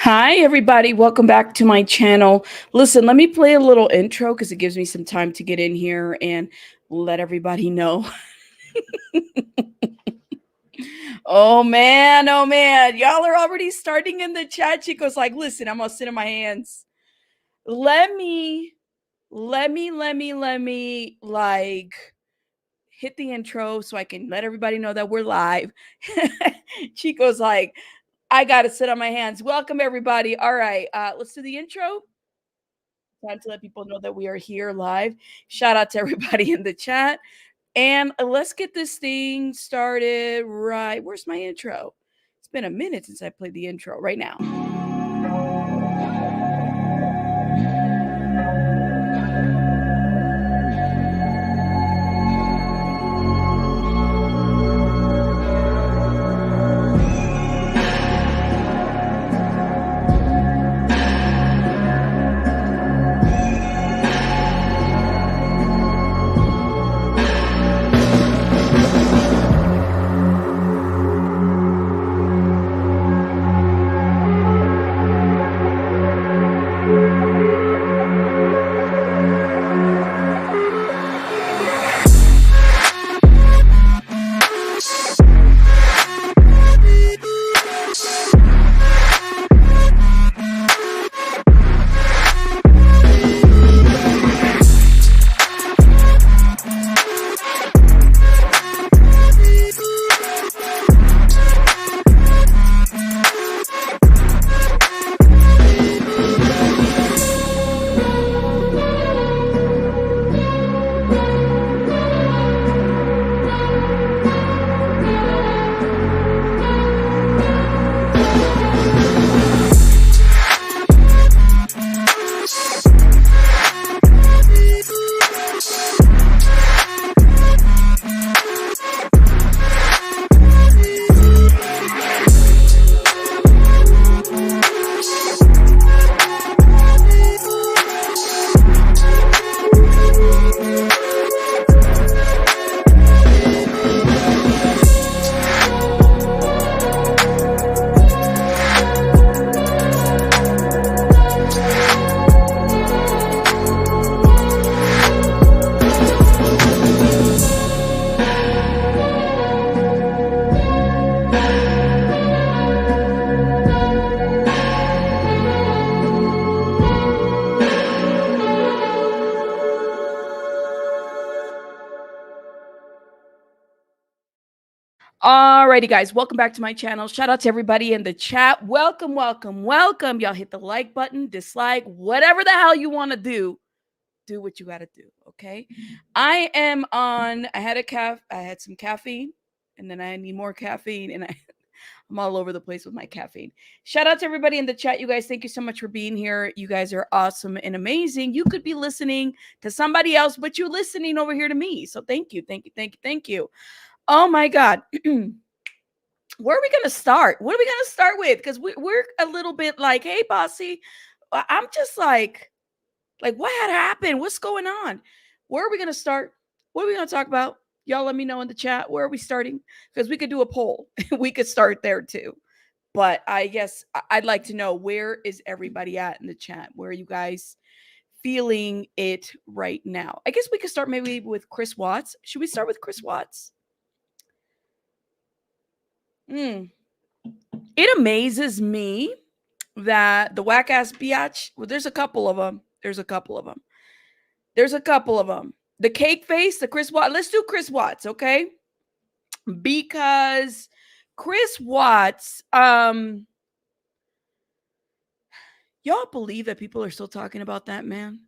Hi, everybody. Welcome back to my channel. Listen, let me play a little intro because it gives me some time to get in here and let everybody know. Oh, man. Oh, man. Y'all are already starting in the chat. Chico's like, listen, I'm going to sit in my hands. Let me, like, hit the intro so I can let everybody know that we're live. Chico's like, I got to sit on my hands. Welcome, everybody. All right. Let's do the intro. Time to let people know that we are here live. Shout out to everybody in the chat. And let's get this thing started right. Where's my intro? It's been a minute since I played the intro right now. Alrighty, guys, welcome back to my channel. Shout out to everybody in the chat. Welcome, welcome, welcome. Y'all hit the like button, dislike, whatever the hell you want to do. Do what you got to do, okay? I am on. I had some caffeine, and then I need more caffeine, and I'm all over the place with my caffeine. Shout out to everybody in the chat. You guys, thank you so much for being here. You guys are awesome and amazing. You could be listening to somebody else, but you're listening over here to me. So thank you, thank you, thank you, thank you. Oh my God. Where are we going to start? What are we going to start with? Because we're a little bit like, hey, bossy. I'm just like, what had happened? What's going on? Where are we going to start? What are we going to talk about? Y'all let me know in the chat. Where are we starting? Because we could do a poll. We could start there too. But I guess I'd like to know, where is everybody at in the chat? Where are you guys feeling it right now? I guess we could start maybe with Chris Watts. Should we start with Chris Watts? It amazes me that the whack ass biatch, well, there's a couple of them. The cake face, the Chris Watts. Let's do Chris Watts, okay? Because Chris Watts, y'all believe that people are still talking about that man?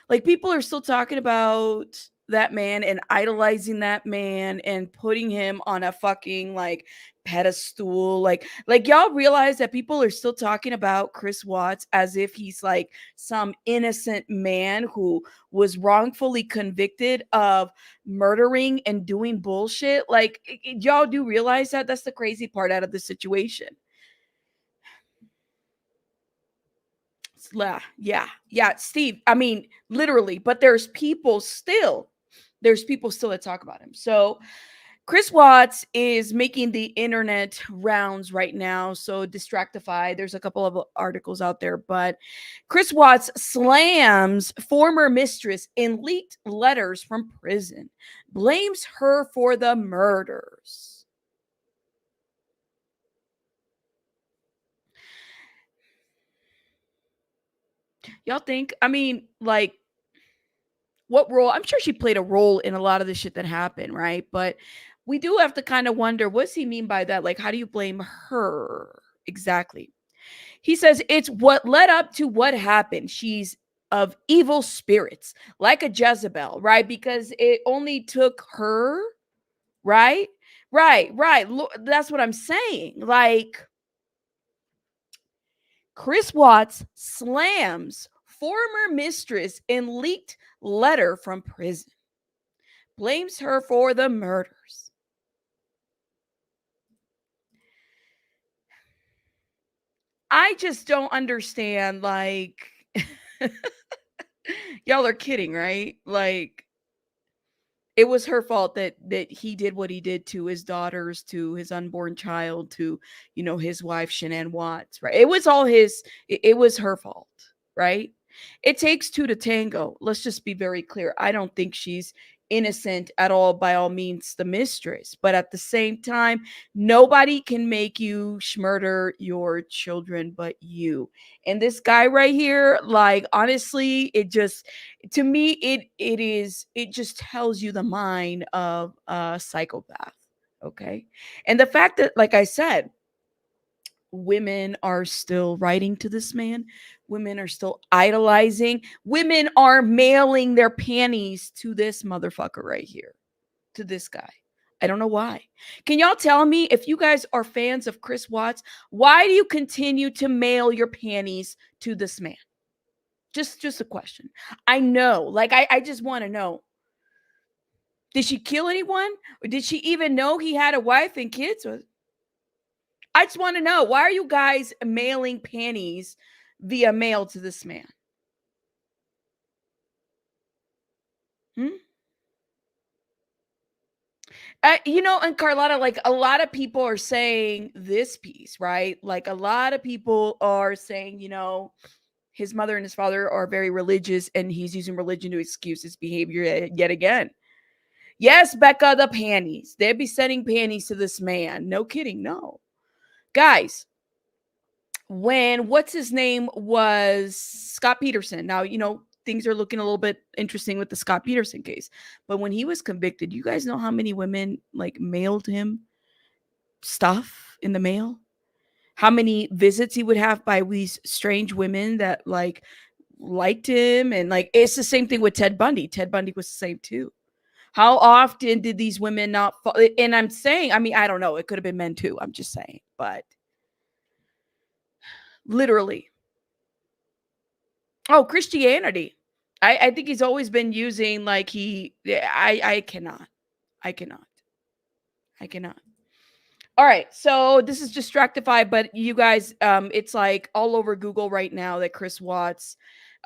Like, people are still talking about that man and idolizing that man and putting him on a fucking like pedestal. Like y'all realize that people are still talking about Chris Watts as if he's like some innocent man who was wrongfully convicted of murdering and doing bullshit. Like, y'all do realize that? That's the crazy part out of the situation. Yeah, Steve. I mean, literally, but there's people still that talk about him. So Chris Watts is making the internet rounds right now. So Distractify, there's a couple of articles out there, but Chris Watts slams former mistress in leaked letters from prison, blames her for the murders. Y'all think, I mean, like, what role? I'm sure she played a role in a lot of the shit that happened, right? But we do have to kind of wonder, what's he mean by that? Like, how do you blame her exactly? He says it's what led up to what happened. She's of evil spirits, like a Jezebel, right? Because it only took her, right? Right. Look, that's what I'm saying. Like, Chris Watts slams former mistress in leaked letter from prison, blames her for the murders. I just don't understand. Like, y'all are kidding, right? Like, it was her fault that he did what he did to his daughters, to his unborn child, to, his wife Shanann Watts, right? It was all it was her fault, right? It takes two to tango. Let's just be very clear. I don't think she's innocent at all, by all means, the mistress. But at the same time, nobody can make you murder your children but you. And this guy right here, like, honestly, it just, to me, it just tells you the mind of a psychopath. Okay. And the fact that, like I said, women are still writing to this man, women are still idolizing, women are mailing their panties to this motherfucker right here, to this guy. I don't know why. Can y'all tell me, if you guys are fans of Chris Watts, why do you continue to mail your panties to this man? Just a question. I know. Like, I just want to know. Did she kill anyone? Or did she even know he had a wife and kids? I just want to know, why are you guys mailing panties via mail to this man? Hmm? And Carlotta, like, a lot of people are saying this piece, right? Like, a lot of people are saying, his mother and his father are very religious and he's using religion to excuse his behavior yet again. Yes, Becca, the panties. They'd be sending panties to this man. No kidding. No. Guys, when what's his name was Scott Peterson. Now, things are looking a little bit interesting with the Scott Peterson case. But when he was convicted, you guys know how many women like mailed him stuff in the mail? How many visits he would have by these strange women that like liked him? And like, it's the same thing with Ted Bundy. Ted Bundy was the same too. How often did these women not fall? And I'm saying, I mean, I don't know. It could have been men too. I'm just saying. But literally. Oh, Christianity. I think he's always been using like I cannot. I cannot. I cannot. All right. So this is Distractify, but you guys, it's like all over Google right now that Chris Watts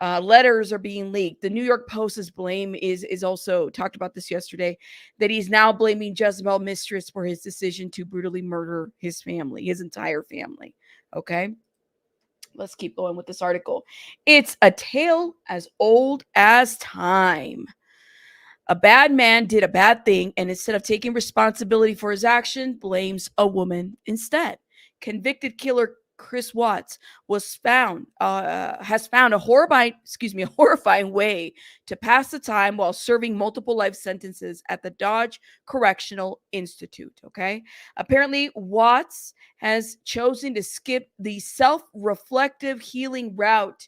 letters are being leaked. The New York Post's blame is also talked about this yesterday, that he's now blaming Jezebel mistress for his decision to brutally murder his family, his entire family. Okay. Let's keep going with this article. It's a tale as old as time. A bad man did a bad thing, and instead of taking responsibility for his action, blames a woman instead. Convicted killer Chris Watts has found a horrifying way to pass the time while serving multiple life sentences at the Dodge Correctional Institute. Okay, apparently Watts has chosen to skip the self-reflective healing route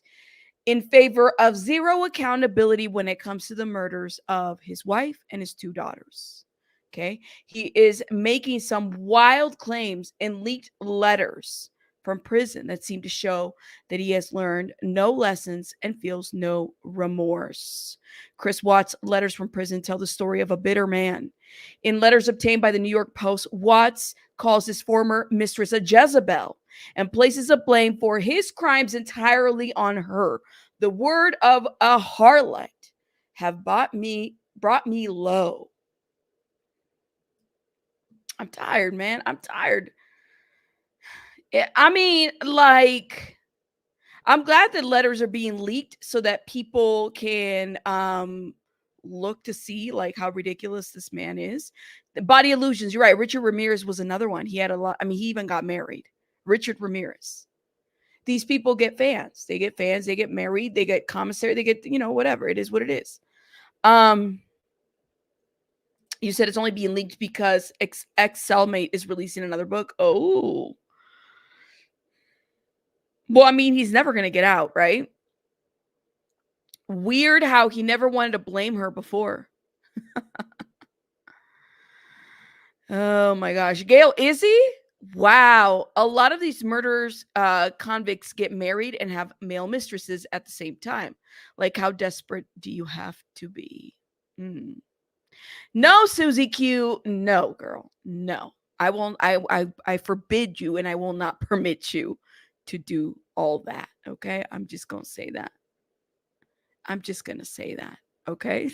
in favor of zero accountability when it comes to the murders of his wife and his two daughters. Okay. He is making some wild claims in leaked letters from prison that seem to show that he has learned no lessons and feels no remorse. Chris Watts' letters from prison tell the story of a bitter man. In letters obtained by the New York Post, Watts calls his former mistress a Jezebel and places a blame for his crimes entirely on her. The word of a harlot have brought me low. I'm tired, man. I'm tired. I mean, like, I'm glad that letters are being leaked so that people can look to see like how ridiculous this man is. The body illusions, you're right. Richard Ramirez was another one. He had a lot. I mean, he even got married. Richard Ramirez. These people get fans. They get fans, they get married, they get commissary, they get, whatever. It is what it is. You said it's only being leaked because ex cellmate is releasing another book. Oh. Well, I mean, he's never going to get out, right? Weird how he never wanted to blame her before. Oh my gosh. Gail, is he? Wow. A lot of these murderers, convicts get married and have male mistresses at the same time. Like, how desperate do you have to be? Mm. No, Susie Q. No, girl. No. I won't. I forbid you, and I will not permit you to do all that. Okay. I'm just gonna say that. I'm just gonna say that. Okay.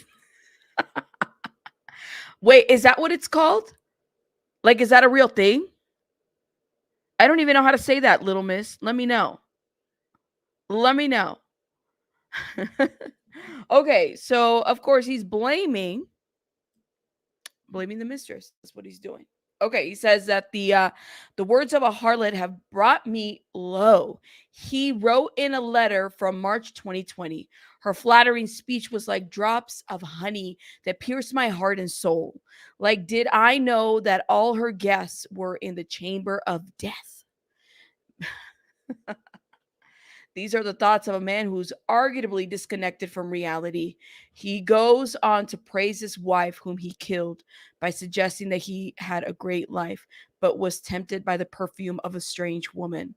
Wait, is that what it's called? Like, is that a real thing? I don't even know how to say that, little miss. Let me know. Let me know. Okay, so of course he's blaming the mistress. That's what he's doing. Okay, he says that the words of a harlot have brought me low. He wrote in a letter from March 2020. Her flattering speech was like drops of honey that pierced my heart and soul. Like, did I know that all her guests were in the chamber of death? These are the thoughts of a man who's arguably disconnected from reality. He goes on to praise his wife, whom he killed, by suggesting that he had a great life, but was tempted by the perfume of a strange woman.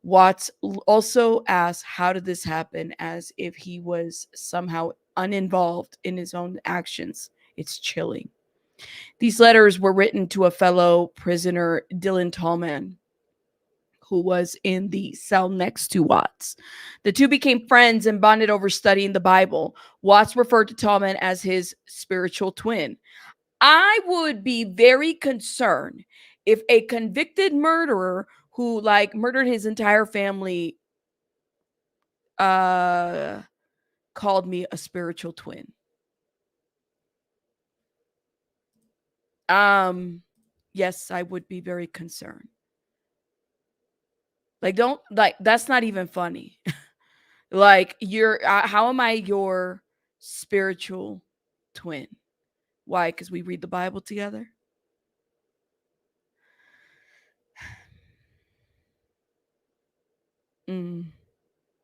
Watts also asks, how did this happen? As if he was somehow uninvolved in his own actions. It's chilling. These letters were written to a fellow prisoner, Dylan Tallman, who was in the cell next to Watts. The two became friends and bonded over studying the Bible. Watts referred to Tallman as his spiritual twin. I would be very concerned if a convicted murderer who like murdered his entire family called me a spiritual twin. Yes, I would be very concerned. Like, don't, like, that's not even funny. Like, you're how am I your spiritual twin? Why? Because we read the Bible together?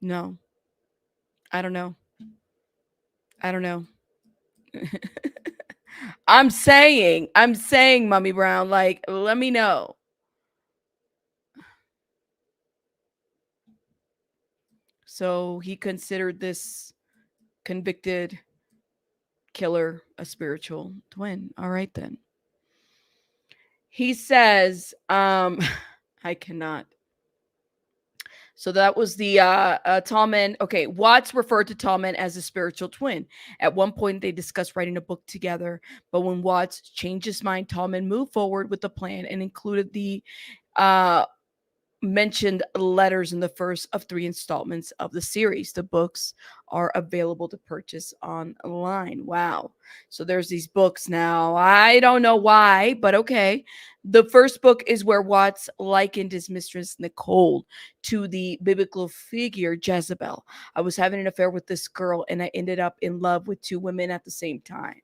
No. I don't know. I don't know. I'm saying, Mummy Brown, like, let me know. So he considered this convicted killer a spiritual twin. All right, then. He says, I cannot. So that was the Tallman. Okay, Watts referred to Tallman as a spiritual twin. At one point, they discussed writing a book together, but when Watts changed his mind, Tallman moved forward with the plan and included the uh, mentioned letters in the first of 3 installments of the series. The books are available to purchase online. Wow. So there's these books now. I don't know why, but okay. The first book is where Watts likened his mistress Nicole to the biblical figure Jezebel. I was having an affair with this girl and I ended up in love with 2 women at the same time.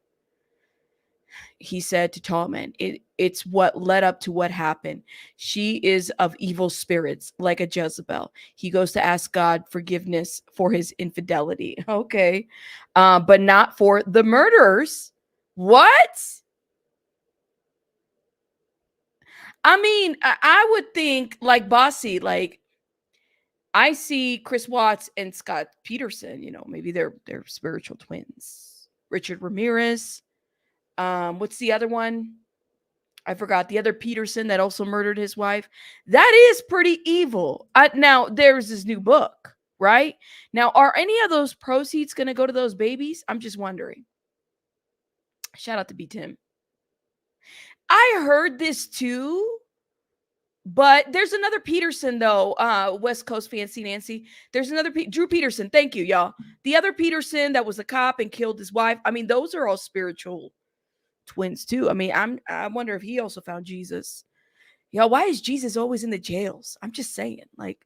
He said to Tallman, it's what led up to what happened. She is of evil spirits, like a Jezebel. He goes to ask God forgiveness for his infidelity. Okay. But not for the murderers. What? I mean, I would think like Bossy, like I see Chris Watts and Scott Peterson, maybe they're spiritual twins. Richard Ramirez. What's the other one? I forgot the other Peterson that also murdered his wife. That is pretty evil. Now, there's this new book, right? Now, are any of those proceeds going to go to those babies? I'm just wondering. Shout out to B. Tim. I heard this too, but there's another Peterson though. West Coast Fancy Nancy. There's another Drew Peterson. Thank you, y'all. The other Peterson that was a cop and killed his wife. I mean, those are all spiritual twins too. I mean, I wonder if he also found Jesus. Y'all, why is Jesus always in the jails? I'm just saying, like,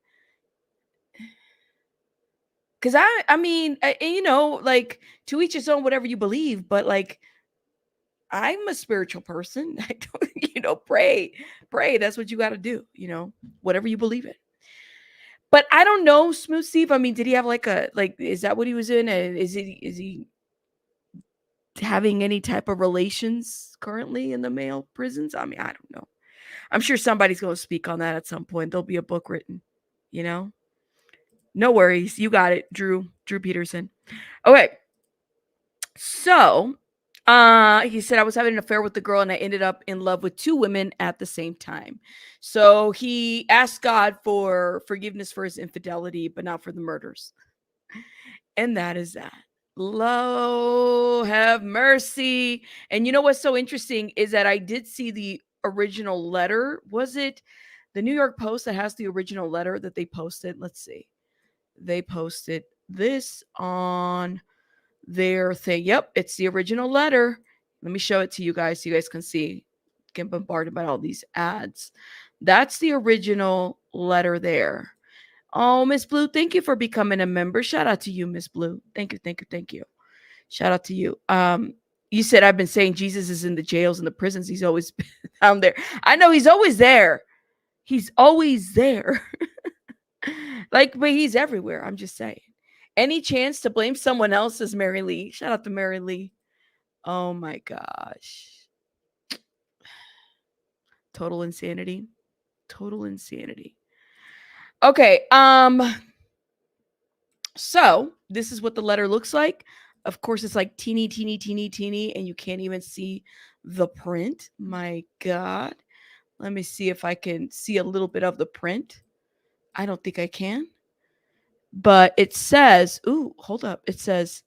because I mean, you know, like, to each his own, whatever you believe, but like, I'm a spiritual person. I don't, you know, pray. That's what you got to do, you know, whatever you believe in. But I don't know, Smooth Steve. I mean, did he have like is that what he was in? Is he having any type of relations currently in the male prisons? I mean, I don't know. I'm sure somebody's going to speak on that at some point. There'll be a book written, you know? No worries. You got it, Drew Peterson. Okay. So, he said, I was having an affair with the girl and I ended up in love with two women at the same time. So he asked God for forgiveness for his infidelity, but not for the murders. And that is that. Lord have mercy. And you know what's so interesting is that I did see the original letter. Was it the New York Post that has the original letter that they posted? Let's see. They posted this on their thing. Yep, it's the original letter. Let me show it to you guys so you guys can see. Get bombarded by all these ads. That's the original letter there. Oh, Miss Blue, thank you for becoming a member. Shout out to you, Miss Blue. Thank you. Shout out to you. You said I've been saying Jesus is in the jails and the prisons. He's always been down there. I know he's always there. He's always there. Like, but he's everywhere. I'm just saying. Any chance to blame someone else is Mary Lee. Shout out to Mary Lee. Oh my gosh. Total insanity. Total insanity. Okay. So this is what the letter looks like. Of course, it's like teeny, and you can't even see the print. My God. Let me see if I can see a little bit of the print. I don't think I can. But it says, ooh, hold up. It says,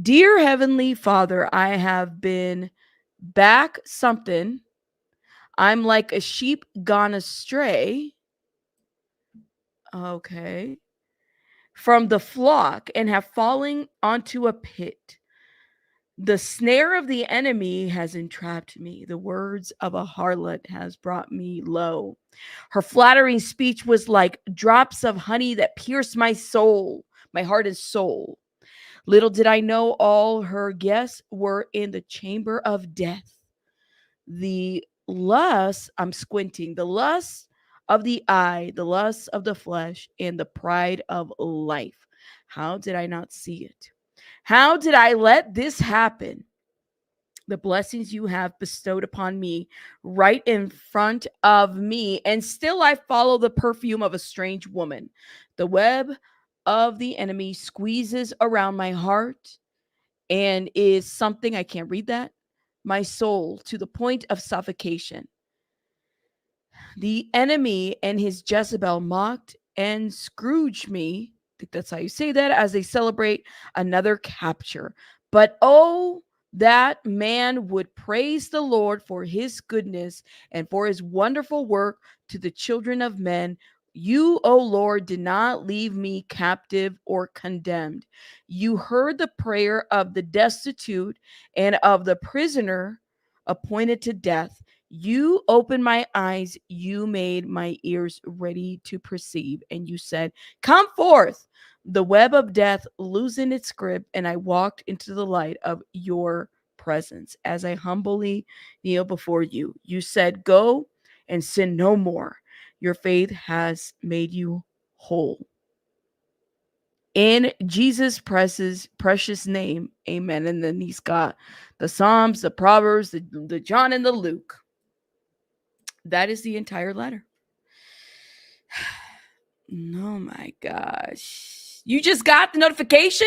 Dear Heavenly Father, I have been back something. I'm like a sheep gone astray. Okay. From the flock and have fallen onto a pit. The snare of the enemy has entrapped me. The words of a harlot has brought me low. Her flattering speech was like drops of honey that pierced my soul, my heart and soul. Little did I know all her guests were in the chamber of death. The lust, I'm squinting, the lust of the eye, the lust of the flesh, and the pride of life. How did I not see it? How did I let this happen? The blessings you have bestowed upon me right in front of me, and still I follow the perfume of a strange woman. The web of the enemy squeezes around my heart and is something I can't read that. My soul to the point of suffocation. The enemy and his Jezebel mocked and Scrooged me. I think that's how you say that, as they celebrate another capture. But oh, that man would praise the Lord for his goodness and for his wonderful work to the children of men. You, O Lord, did not leave me captive or condemned. You heard the prayer of the destitute and of the prisoner appointed to death. You opened my eyes, you made my ears ready to perceive, and you said, Come forth. The web of death loosened its grip, and I walked into the light of your presence as I humbly kneel before you. You said, Go and sin no more. Your faith has made you whole. In Jesus' precious name, amen. And then he's got the Psalms, the Proverbs, the John, and the Luke. That is the entire letter. Oh my gosh. You just got the notification?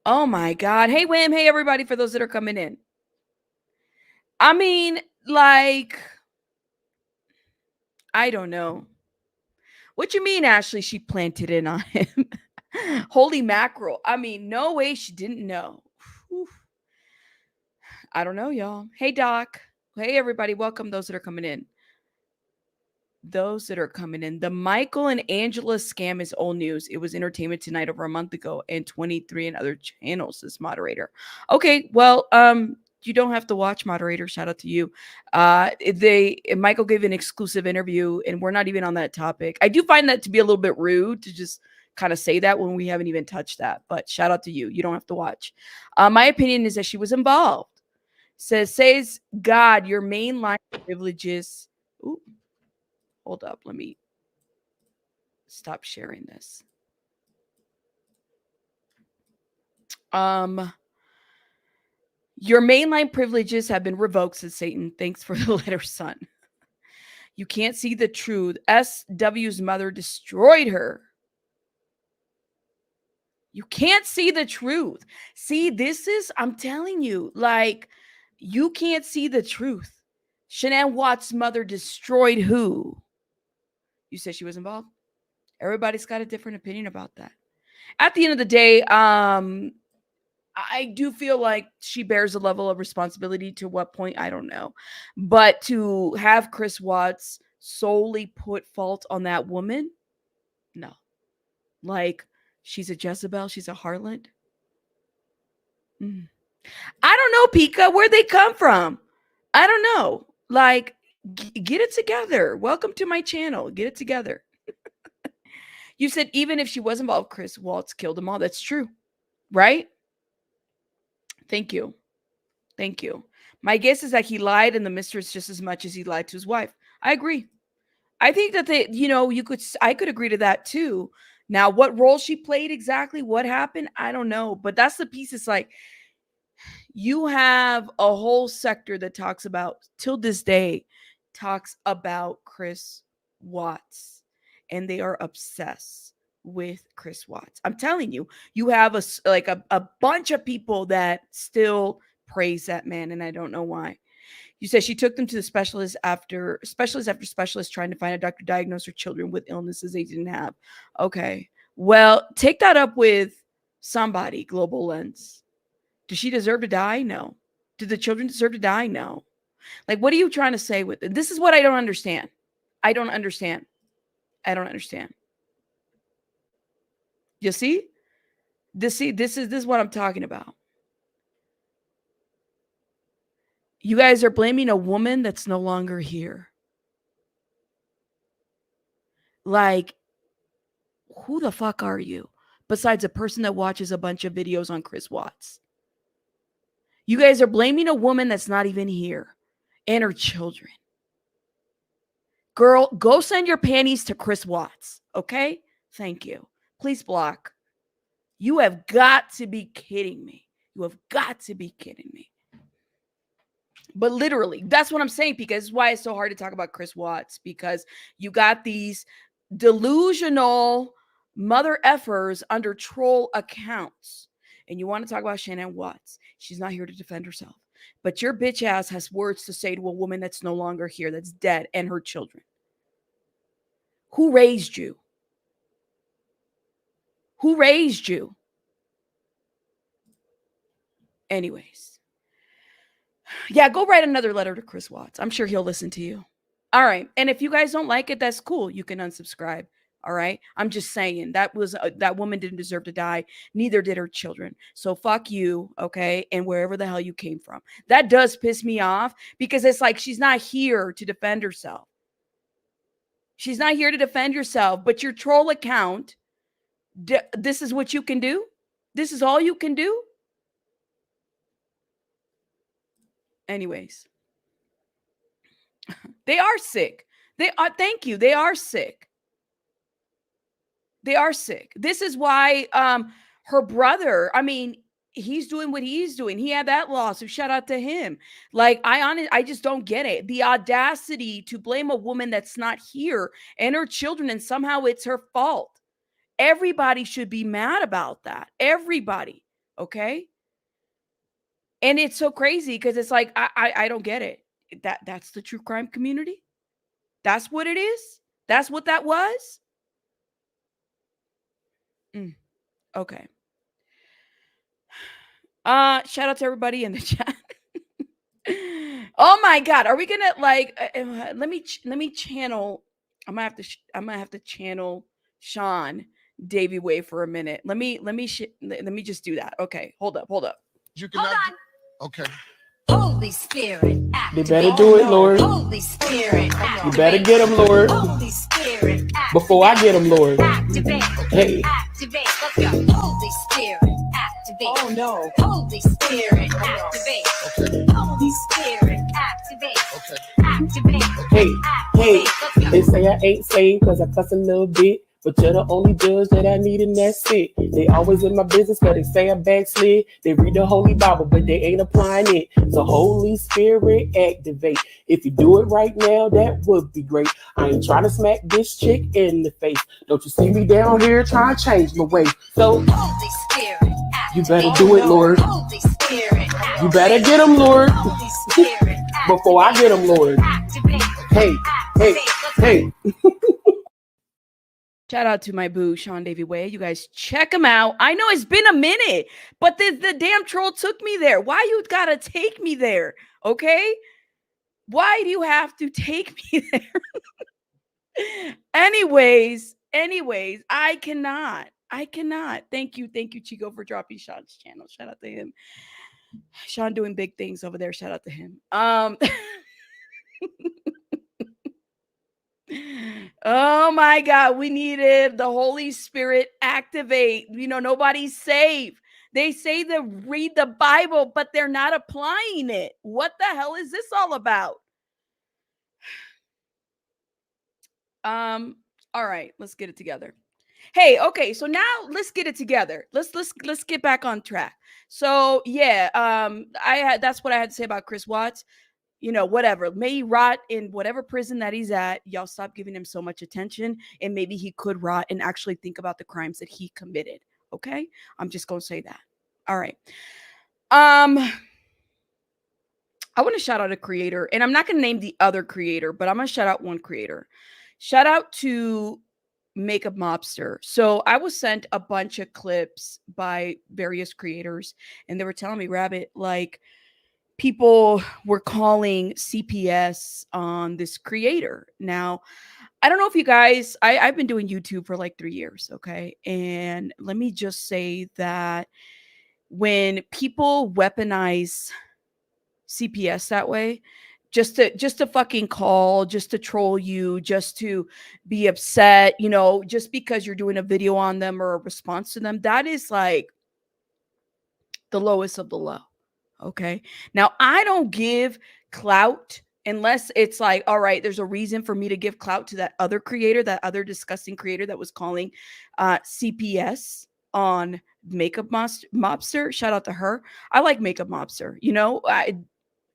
Oh my God. Hey, Wham. Hey, everybody, for those that are coming in. I mean, like, I don't know. What you mean, Ashley? She planted it on him. Holy mackerel. I mean, no way she didn't know. Whew. I don't know, y'all. Hey, Doc. Hey, everybody. Welcome those that are coming in. Those that are coming in. The Michael and Angela scam is old news. It was Entertainment Tonight over a month ago and 23 and other channels, this moderator. Okay, well, you don't have to watch, moderator. Shout out to you. Michael gave an exclusive interview, and we're not even on that topic. I do find that to be a little bit rude to just kind of say that when we haven't even touched that. But shout out to you. You don't have to watch. My opinion is that she was involved. Says God, your main line of privileges. Ooh, hold up. Let me stop sharing this. Your mainline privileges have been revoked, says Satan. Thanks for the letter, son. You can't see the truth. SW's mother destroyed her. You can't see the truth. See, this is, I'm telling you, like, you can't see the truth. Shanann Watts' mother destroyed who? You said she was involved? Everybody's got a different opinion about that. At the end of the day, I do feel like she bears a level of responsibility. To what point, I don't know. But to have Chris Watts solely put fault on that woman, no. Like, she's a Jezebel, she's a harlot. I don't know, Pika, where'd they come from? I don't know. Like, get it together. Welcome to my channel. Get it together. You said even if she was involved, Chris Watts killed them all. That's true, right? Thank you. Thank you. My guess is that he lied in the mistress just as much as he lied to his wife. I agree. I think that I could agree to that too. Now, what role she played exactly, what happened, I don't know. But that's the piece. It's like you have a whole sector that talks about, till this day, talks about Chris Watts, and they are obsessed with Chris Watts. I'm telling you, you have a bunch of people that still praise that man, and I don't know why. You said she took them to the specialist trying to find a doctor to diagnose her children with illnesses they didn't have. Okay. Well, take that up with somebody, Global Lens. Does she deserve to die? No. Do the children deserve to die? No. Like, what are you trying to say with it? This is what I don't understand. I don't understand. I don't understand. You see? This is what I'm talking about. You guys are blaming a woman that's no longer here. Like, who the fuck are you? Besides a person that watches a bunch of videos on Chris Watts. You guys are blaming a woman that's not even here and her children. Girl, go send your panties to Chris Watts, okay? Thank you. Please block. You have got to be kidding me. You have got to be kidding me. But literally, that's what I'm saying, because it's why it's so hard to talk about Chris Watts, because you got these delusional mother effers under troll accounts. And you want to talk about Shanann Watts. She's not here to defend herself. But your bitch ass has words to say to a woman that's no longer here, that's dead, and her children. Who raised you? Who raised you? Anyways. Yeah, go write another letter to Chris Watts. I'm sure he'll listen to you. All right. And if you guys don't like it, that's cool. You can unsubscribe. All right. I'm just saying that woman didn't deserve to die. Neither did her children. So fuck you. Okay. And wherever the hell you came from. That does piss me off, because it's like she's not here to defend herself. She's not here to defend herself, but your troll account, this is what you can do. This is all you can do. Anyways, they are sick. They are, thank you. They are sick. They are sick. This is why her brother, I mean, he's doing what he's doing. He had that lawsuit. Shout out to him. Like, I just don't get it. The audacity to blame a woman that's not here and her children, and somehow it's her fault. Everybody should be mad about that. Everybody. Okay. And it's so crazy because it's like, I don't get it. That's the true crime community. That's what it is. That's what that was. Okay. Shout out to everybody in the chat. Oh my God. Are we gonna like let me channel. I'm gonna have to channel Sean Davy Way for a minute. Let me just do that. Okay, hold up. You can hold on. Okay. Holy Spirit, They activate. better do it, Lord. Holy Spirit, activate. You better get them, Lord. Holy Spirit, activate. Before I get them, Lord. Activate. Hey. Activate. Let's go. Holy Spirit, activate. Oh no. Holy Spirit, activate. Okay. Holy Spirit, activate. Okay. Activate. Hey, hey, Let's go. they say I ain't saved cause I cuss a little bit. But you're the only judge that I need, and that's it. They always in my business, but they say I backslid. They read the Holy Bible, but they ain't applying it. So Holy Spirit, activate. If you do it right now, that would be great. I ain't trying to smack this chick in the face. Don't you see me down here trying to change my way? So Holy Spirit, you better do it, Lord. Holy Spirit, activate. You better get them, Lord. Holy Spirit, Before I get them, Lord. activate. Hey, hey, hey. Shout out to my boo, Sean Davy Way. You guys check him out. I know it's been a minute, but the damn troll took me there. Why you gotta take me there? Okay? Why do you have to take me there? anyways, I cannot. Thank you, Chico, for dropping Sean's channel. Shout out to him. Sean doing big things over there. Shout out to him. Oh my God, we needed the Holy Spirit activate. You know, nobody's saved. They say to read the Bible, but they're not applying it. What the hell is this all about? All right, let's get it together. Hey, okay, so now let's get it together. Let's get back on track. So yeah, that's what I had to say about Chris Watts. You know, whatever. May he rot in whatever prison that he's at. Y'all stop giving him so much attention, and maybe he could rot and actually think about the crimes that he committed. Okay, I'm just gonna say that. All right. I want to shout out a creator, and I'm not gonna name the other creator, but I'm gonna shout out one creator. Shout out to Makeup Mobster. So I was sent a bunch of clips by various creators, and they were telling me, Rabbit, like, people were calling CPS on this creator. Now, I don't know if you guys, I've been doing YouTube for like 3 years, okay? And let me just say that when people weaponize CPS that way, just to fucking call, just to troll you, just to be upset, you know, just because you're doing a video on them or a response to them, that is like the lowest of the low. Okay. Now, I don't give clout unless it's like, all right, there's a reason for me to give clout to that other creator, that other disgusting creator that was calling CPS on Makeup Mobster. Shout out to her. I like Makeup Mobster. You know,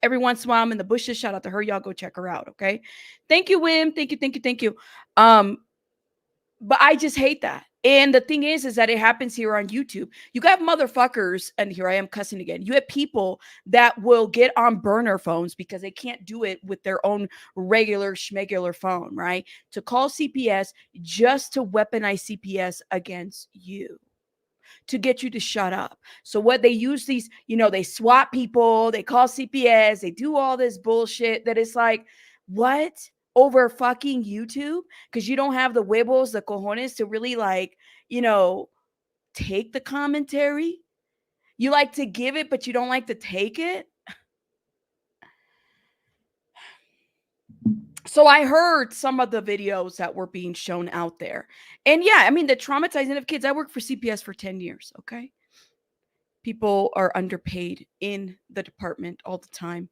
every once in a while I'm in the bushes. Shout out to her. Y'all go check her out. Okay. Thank you, Wim. Thank you. But I just hate that. And the thing is that it happens here on YouTube. You got motherfuckers, and here I am cussing again. You have people that will get on burner phones because they can't do it with their own regular schmegular phone, right? To call CPS just to weaponize CPS against you, to get you to shut up. So what they use these, you know, they swat people, they call CPS, they do all this bullshit that is like, what? Over fucking YouTube? Because you don't have the huevos, the cojones to really like, you know, take the commentary. You like to give it, but you don't like to take it. So I heard some of the videos that were being shown out there. And yeah, I mean, the traumatizing of kids. I worked for CPS for 10 years, okay? People are underpaid in the department all the time.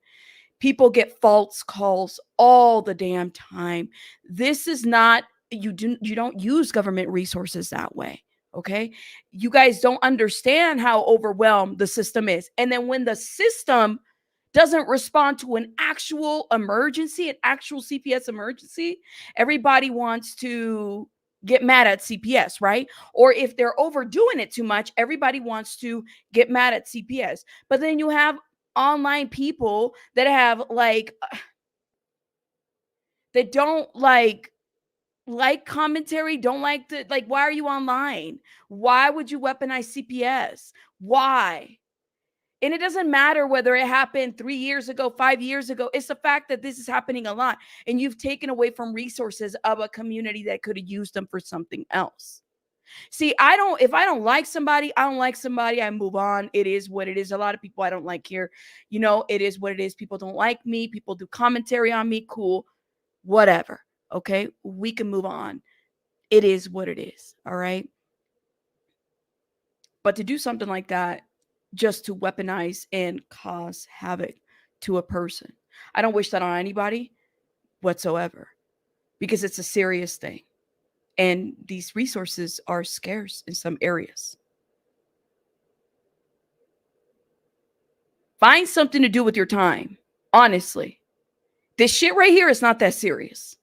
People get false calls all the damn time. This is not, you don't use government resources that way. Okay. You guys don't understand how overwhelmed the system is. And then when the system doesn't respond to an actual emergency, an actual CPS emergency, everybody wants to get mad at CPS, right? Or if they're overdoing it too much, everybody wants to get mad at CPS. But then you have online people that have like that don't like commentary, don't like to like, why are you online? Why would you weaponize CPS? Why? And it doesn't matter whether it happened 3 years ago, 5 years ago. It's the fact that this is happening a lot. And you've taken away from resources of a community that could have used them for something else. See, if I don't like somebody, I don't like somebody. I move on. It is what it is. A lot of people I don't like here. You know, it is what it is. People don't like me. People do commentary on me. Cool. Whatever. Okay. We can move on. It is what it is. All right. But to do something like that, just to weaponize and cause havoc to a person, I don't wish that on anybody whatsoever, because it's a serious thing. And these resources are scarce in some areas. Find something to do with your time. Honestly, this shit right here is not that serious.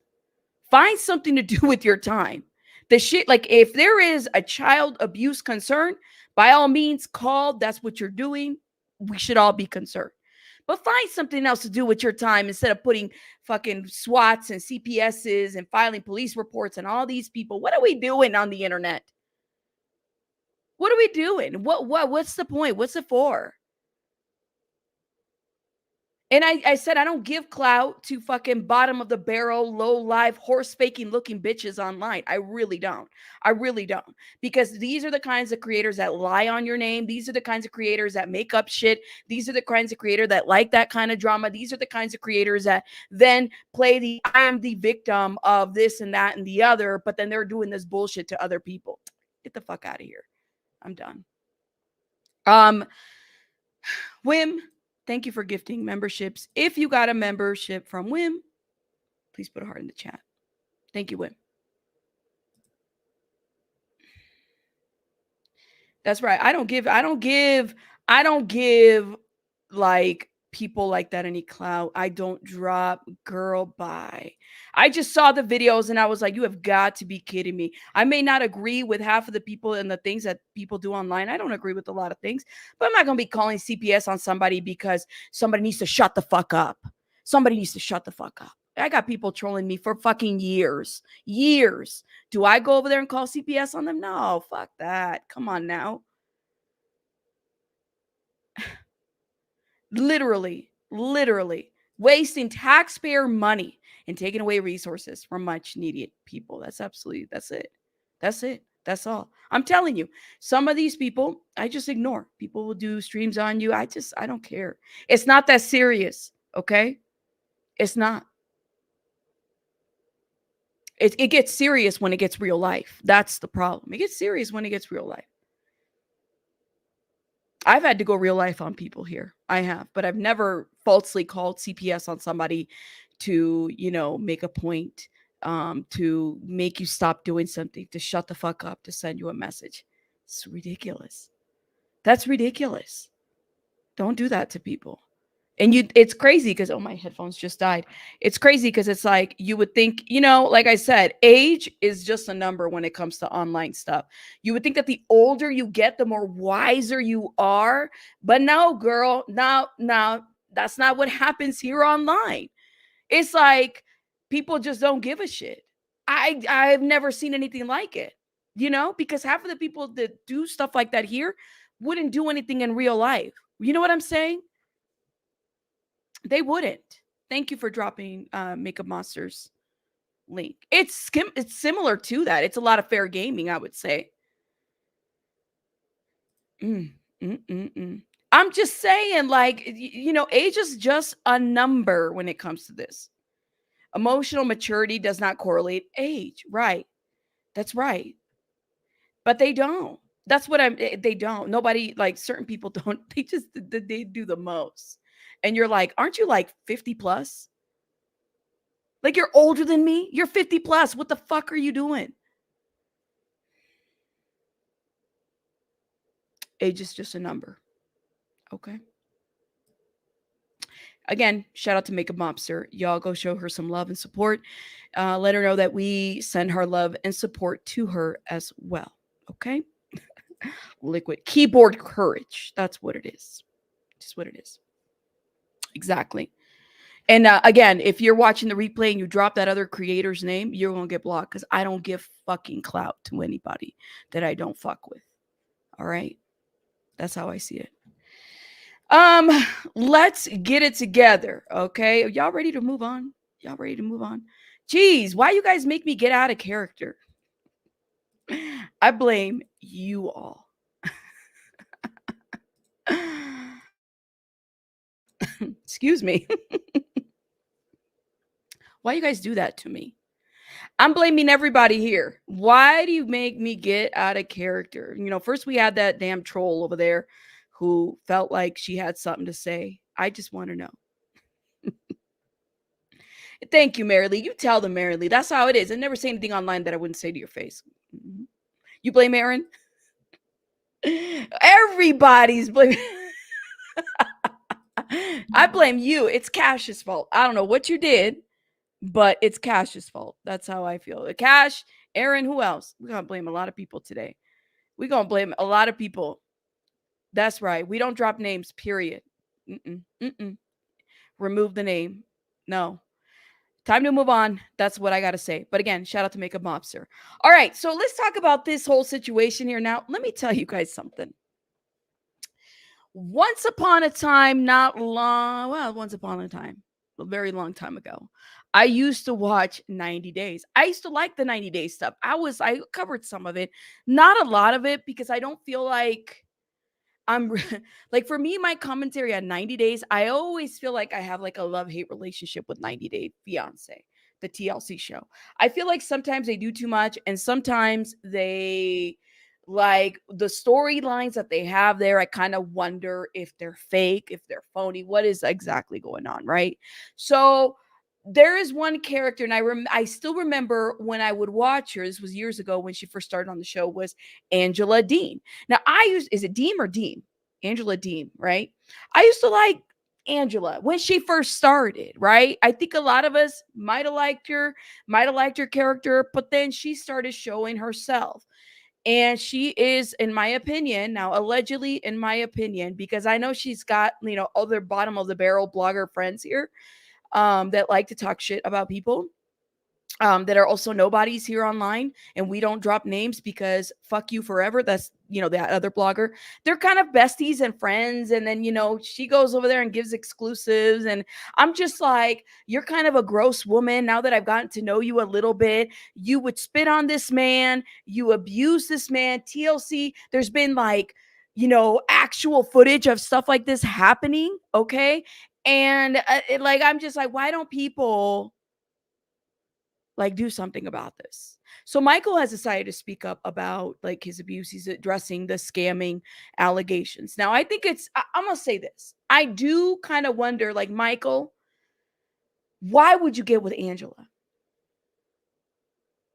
Find something to do with your time. The shit, like if there is a child abuse concern, by all means, call. That's what you're doing. We should all be concerned. But find something else to do with your time instead of putting fucking SWATs and CPSs and filing police reports and all these people. What are we doing on the internet? What are we doing? What's the point? What's it for? And I said, I don't give clout to fucking bottom of the barrel, low life, horse faking looking bitches online. I really don't. I really don't. Because these are the kinds of creators that lie on your name. These are the kinds of creators that make up shit. These are the kinds of creators that like that kind of drama. These are the kinds of creators that then play I am the victim of this and that and the other, but then they're doing this bullshit to other people. Get the fuck out of here. I'm done. Whim. Thank you for gifting memberships. If you got a membership from Whim, please put a heart in the chat. Thank you, Whim. That's right. I don't give like people like that any clout. I don't drop. Girl, bye. I just saw the videos and I was like, you have got to be kidding me. I may not agree with half of the people and the things that people do online. I don't agree with a lot of things, but I'm not going to be calling CPS on somebody because somebody needs to shut the fuck up. Somebody needs to shut the fuck up. I got people trolling me for fucking years. Years. Do I go over there and call CPS on them? No, fuck that. Come on now. Literally wasting taxpayer money and taking away resources from much needed people. That's it. That's all. I'm telling you, some of these people, I just ignore. People will do streams on you. I don't care. It's not that serious. Okay. It's not. It gets serious when it gets real life. That's the problem. It gets serious when it gets real life. I've had to go real life on people here. I have, but I've never falsely called CPS on somebody to, make a point, to make you stop doing something, to shut the fuck up, to send you a message. It's ridiculous. That's ridiculous. Don't do that to people. And it's crazy because, oh, my headphones just died. It's crazy because it's like you would think, like I said, age is just a number when it comes to online stuff. You would think that the older you get, the more wiser you are. But no, girl, no, that's not what happens here online. It's like people just don't give a shit. I've never seen anything like it, because half of the people that do stuff like that here wouldn't do anything in real life. You know what I'm saying? They wouldn't. Thank you for dropping Makeup Monsters link. It's similar to that. It's a lot of fair gaming, I would say. I'm just saying, like, age is just a number when it comes to this. Emotional maturity does not correlate age. Right. That's right. But they don't. That's what they don't. Nobody, like, certain people don't. They do the most. And you're like, aren't you like 50 plus? Like, you're older than me. You're 50 plus. What the fuck are you doing? Age is just a number. Okay. Again, shout out to Makeup Mobster. Y'all go show her some love and support. Let her know that we send her love and support to her as well. Okay. Liquid keyboard courage. That's what it is. Just what it is. Exactly. And again, if you're watching the replay and you drop that other creator's name, you're going to get blocked because I don't give fucking clout to anybody that I don't fuck with. All right. That's how I see it. Let's get it together. Okay. Y'all ready to move on? Y'all ready to move on? Jeez, why you guys make me get out of character? I blame you all. Excuse me. Why you guys do that to me? I'm blaming everybody here. Why do you make me get out of character? You know, first we had that damn troll over there who felt like she had something to say. I just want to know. Thank you, Mary Lee. You tell them, Mary Lee. That's how it is. I never say anything online that I wouldn't say to your face. Mhm. You blame Aaron? Everybody's blaming. I blame you. It's Cash's fault. I don't know what you did, but it's Cash's fault. That's how I feel. Cash, Aaron, who else? We're going to blame a lot of people today. We're going to blame a lot of people. That's right. We don't drop names, period. Remove the name. No. Time to move on. That's what I got to say. But again, shout out to Makeup Mobster. All right. So let's talk about this whole situation here now. Let me tell you guys something. Once upon a time, once upon a time, a very long time ago, I used to watch 90 Days. I used to like the 90 Days stuff. I covered some of it, not a lot of it, because I don't feel like I'm like, for me, my commentary on 90 Days, I always feel like I have like a love-hate relationship with 90 Day Fiance, the TLC show. I feel like sometimes they do too much, and sometimes they like the storylines that they have there. I kind of wonder if they're fake, if they're phony, what is exactly going on, right? So there is one character, and I still remember when I would watch her. This was years ago when she first started on the show. Was Angela Deem. Now is it Deem or Deem? Angela Deem, right? I used to like Angela when she first started, right? I think a lot of us might have liked her character, but then she started showing herself. And she is, in my opinion, now allegedly, in my opinion, because I know she's got, other bottom of the barrel blogger friends here that like to talk shit about people. That are also nobodies here online, and we don't drop names because fuck you forever. That's that other blogger. They're kind of besties and friends, and then she goes over there and gives exclusives, and I'm just like, you're kind of a gross woman. Now that I've gotten to know you a little bit, you would spit on this man, you abuse this man. TLC, there's been like actual footage of stuff like this happening, okay? And I'm just like, why don't people like do something about this? So Michael has decided to speak up about like his abuse. He's addressing the scamming allegations. Now, I think I'm gonna say this. I do kind of wonder, like, Michael, why would you get with Angela?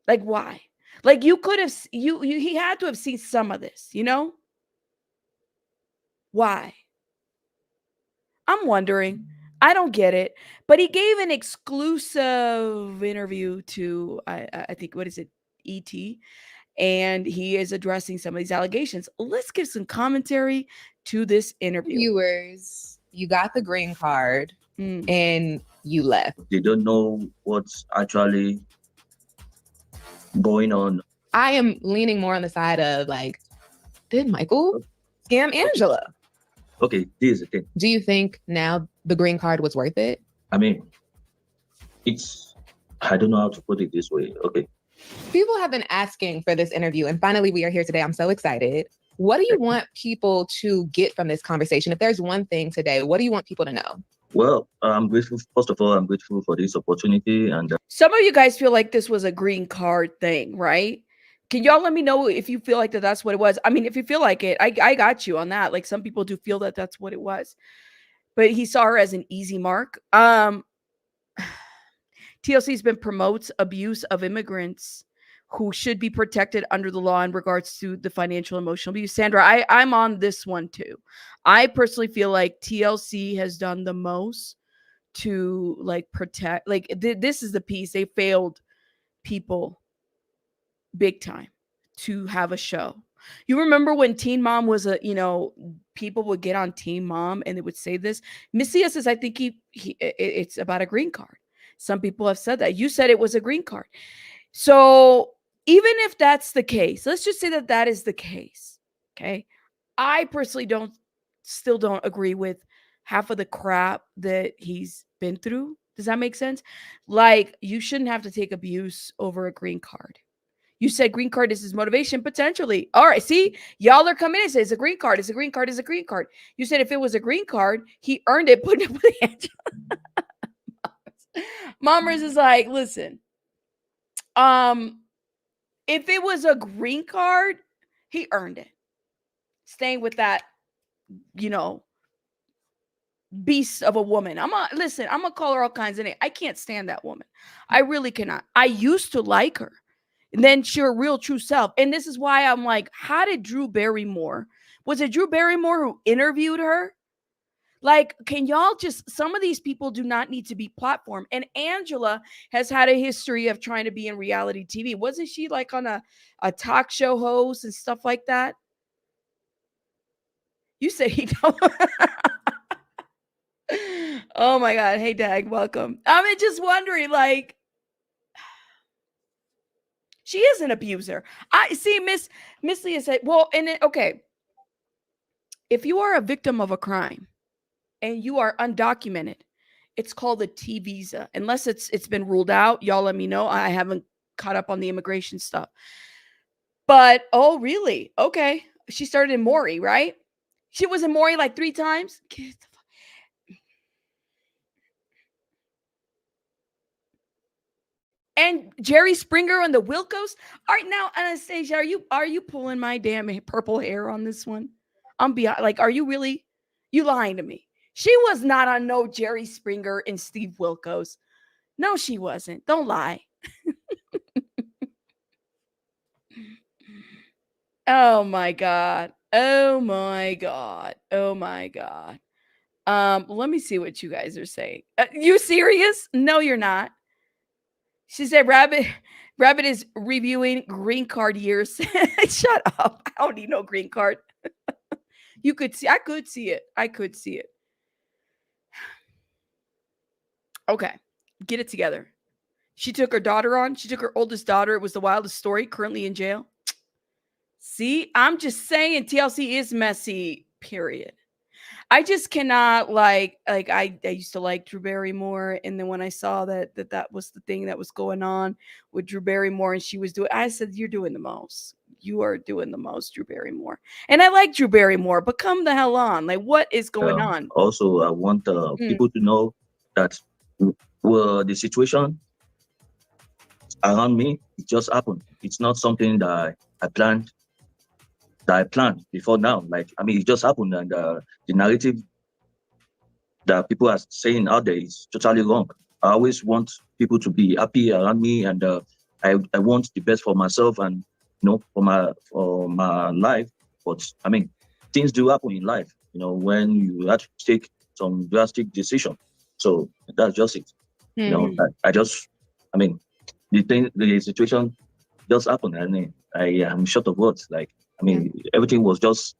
Like, why? Like, you could have, he had to have seen some of this, Why? I'm wondering. I don't get it. But he gave an exclusive interview to, I think, what is it? ET. And he is addressing some of these allegations. Let's give some commentary to this interview. Viewers, you got the green card and you left. They don't know what's actually going on. I am leaning more on the side of like, did Michael scam Angela? Okay, this is the thing. Do you think now the green card was worth it? I mean, I don't know how to put it this way. Okay. People have been asking for this interview, and finally we are here today. I'm so excited. What do you want people to get from this conversation? If there's one thing today, what do you want people to know? Well, I'm grateful. First of all, I'm grateful for this opportunity. And some of you guys feel like this was a green card thing, right? Can y'all let me know if you feel like that's what it was? I mean, if you feel like it, I got you on that. Like, some people do feel that that's what it was. But he saw her as an easy mark. TLC's been promotes abuse of immigrants who should be protected under the law in regards to the financial emotional abuse. Sandra, I'm on this one too. I personally feel like TLC has done the most to like protect, like this is the piece. They failed people big time to have a show. You remember when Teen Mom was people would get on Teen Mom and they would say this. Missy says, I think it's about a green card. Some people have said that. You said it was a green card. So even if that's the case, let's just say that is the case. Okay. I personally don't still don't agree with half of the crap that he's been through. Does that make sense? Like, you shouldn't have to take abuse over a green card. You said green card is his motivation, potentially. All right, see, y'all are coming in and say it's a green card, it's a green card, it's a green card. You said if it was a green card, he earned it, putting it with Angela. Mommers is like, listen, if it was a green card, he earned it. Staying with that, you know, beast of a woman. I'm gonna call her all kinds of names. I can't stand that woman. I really cannot. I used to like her. And then she her real true self. And this is why I'm like, how did Drew Barrymore? Was it Drew Barrymore who interviewed her? Like, can y'all just, some of these people do not need to be platformed. And Angela has had a history of trying to be in reality TV. Wasn't she like on a talk show host and stuff like that? You said he don't. Oh my God. Hey, Dag, welcome. I'm just wondering, like, she is an abuser. I see Miss Leah said, well, and then, okay. If you are a victim of a crime and you are undocumented, it's called a T visa. Unless it's been ruled out. Y'all let me know. I haven't caught up on the immigration stuff. But oh, really? Okay. She started in Maury, right? She was in Maury like 3 times. And Jerry Springer on the Wilkos. All right, now Anastasia, are you pulling my damn purple hair on this one? I'm beyond, like, are you really? You lying to me? She was not on no Jerry Springer and Steve Wilkos. No, she wasn't. Don't lie. Oh my God. Oh my God. Oh my God. Let me see what you guys are saying. You serious? No, you're not. She said, Rabbit is reviewing green card years. Shut up. I don't need no green card. I could see it. I could see it. Okay. Get it together. She took her daughter on. She took her oldest daughter. It was the wildest story. Currently in jail. See, I'm just saying TLC is messy, period. I just cannot like I used to like Drew Barrymore, and then when I saw that was the thing that was going on with Drew Barrymore and she was doing, I said, you're doing the most. You are doing the most, Drew Barrymore. And I like Drew Barrymore, but come the hell on. Like, what is going on? Also, I want people to know that the situation around me, it just happened. It's not something that I planned before now. Like, I mean, it just happened, and the narrative that people are saying out there is totally wrong. I always want people to be happy around me, and I want the best for myself and, you know, for my life. But I mean, things do happen in life, you know, when you have to take some drastic decision. So that's just it. You know, I mean, the situation just happened, and I am short of words. Like, I mean, everything was just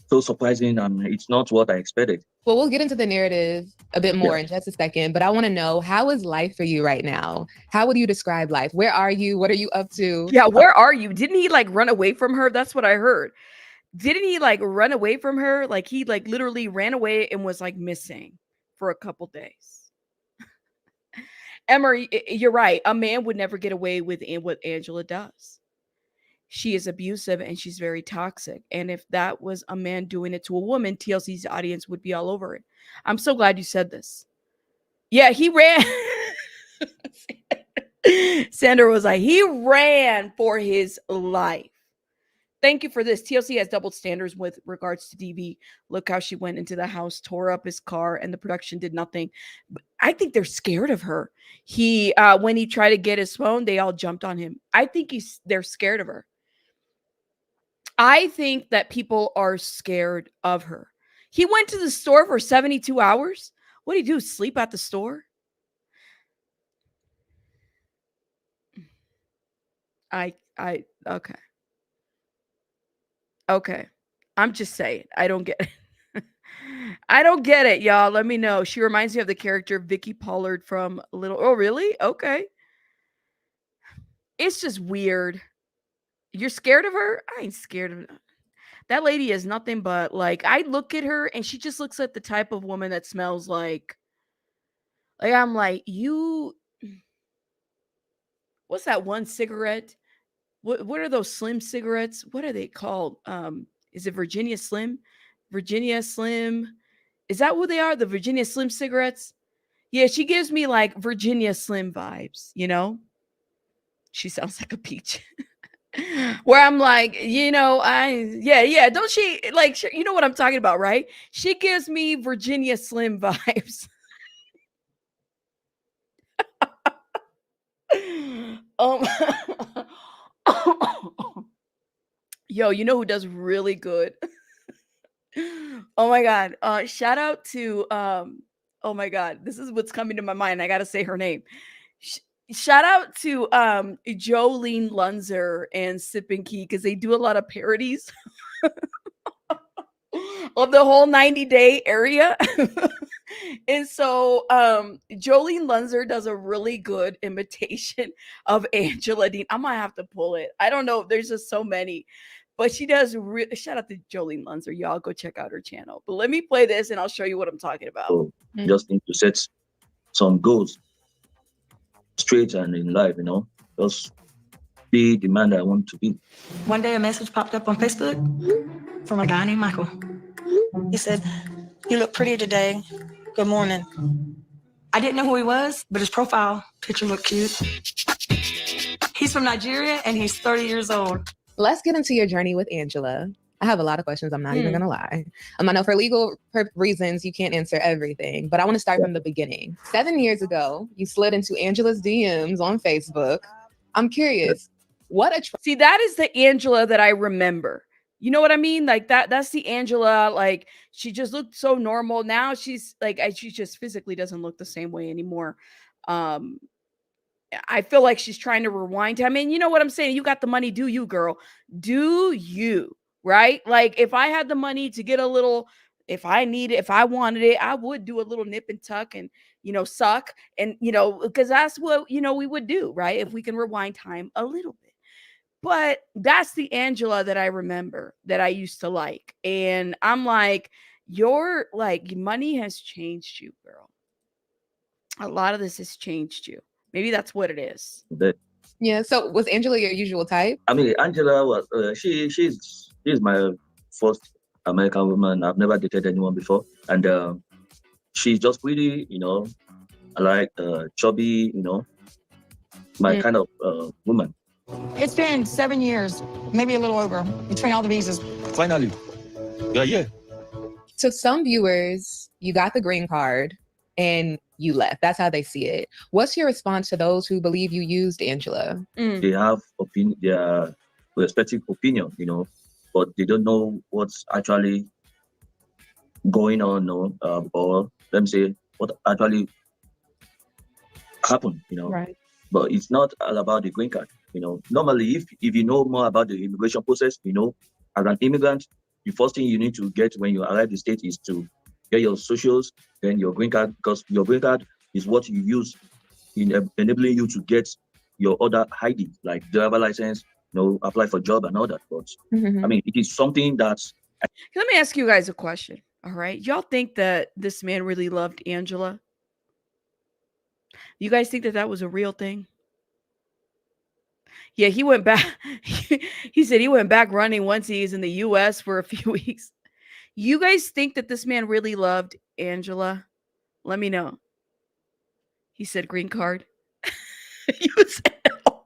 so surprising, and it's not what I expected. Well, we'll get into the narrative a bit more in just a second, but I want to know, how is life for you right now? How would you describe life? Where are you? What are you up to? Yeah, where are you? Didn't he like run away from her? That's what I heard. Didn't he like run away from her? Like, he like literally ran away and was like missing for a couple days. Emery, you're right. A man would never get away with what Angela does. She is abusive and she's very toxic. And if that was a man doing it to a woman, TLC's audience would be all over it. I'm so glad you said this. Yeah, he ran. Sandra was like, he ran for his life. Thank you for this. TLC has doubled standards with regards to DB. Look how she went into the house, tore up his car, and the production did nothing. I think they're scared of her. When he tried to get his phone, they all jumped on him. I think they're scared of her. I think that people are scared of her. He went to the store for 72 hours. What did he do? Sleep at the store? Okay. Okay. I'm just saying. I don't get it. I don't get it, y'all. Let me know. She reminds me of the character Vicky Pollard from Little. Oh, really? Okay. It's just weird. You're scared of her? I ain't scared of her. That lady is nothing but like, I look at her and she just looks like the type of woman that smells like I'm like, you, what's that one cigarette? What are those slim cigarettes? What are they called? Is it Virginia Slim? Virginia Slim. Is that what they are? The Virginia Slim cigarettes? Yeah, she gives me like Virginia Slim vibes, you know? She sounds like a peach. Where I'm like, yeah, don't she like you know what I'm talking about, right? She gives me Virginia Slim vibes. um Yo, you know who does really good? Oh my god. Shout out to oh my god, this is what's coming to my mind. I gotta say her name. Shout out to Jolene Lunzer and Sip and Key because they do a lot of parodies of the whole 90-day area. And so Jolene Lunzer does a really good imitation of Angela Dean. I might have to pull it. I don't know. There's just so many. But she does. Shout out to Jolene Lunzer. Y'all go check out her channel. But let me play this and I'll show you what I'm talking about. So just need to set some goals straight and in life, you know. Just be the man that I want to be. One day a message popped up on Facebook from a guy named Michael. He said, "You look pretty today. Good morning." I didn't know who he was, but his profile picture looked cute. He's from Nigeria and he's 30 years old. Let's get into your journey with Angela. I have a lot of questions. I'm not even gonna lie. I know for legal reasons you can't answer everything, but I want to start from the beginning. 7 years ago, you slid into Angela's DMs on Facebook. I'm curious, see, that is the Angela that I remember. You know what I mean? Like that's the Angela, like she just looked so normal. Now she's like, she just physically doesn't look the same way anymore. I feel like she's trying to rewind time. And you know what I'm saying? You got the money, do you, girl? Do you, right? Like if I had the money to get a little, if I wanted it, I would do a little nip and tuck and, suck. And, because that's what, we would do, right? If we can rewind time a little bit. But that's the Angela that I remember that I used to like. And I'm like, your money has changed you, girl. A lot of this has changed you. Maybe that's what it is. Yeah. So was Angela your usual type? I mean, Angela was she's my first American woman. I've never dated anyone before, and she's just pretty. I like chubby. My kind of woman. It's been 7 years, maybe a little over, between all the visas. Finally, yeah. To some viewers, you got the green card and you left. That's how they see it. What's your response to those who believe you used Angela? They have their respective opinion, but they don't know what's actually going on, or let me say what actually happened, Right. But it's not all about the green card, Normally, if you know more about the immigration process, as an immigrant, the first thing you need to get when you arrive in the state is to get your socials, then your green card, because your green card is what you use in enabling you to get your other ID, like driver license, apply for job and all that. But I mean, it is something that's. Let me ask you guys a question. All right. Y'all think that this man really loved Angela? You guys think that that was a real thing? Yeah, he went back. He said he went back running once he was in the US for a few weeks. You guys think that this man really loved Angela? Let me know. He said green card. You said no.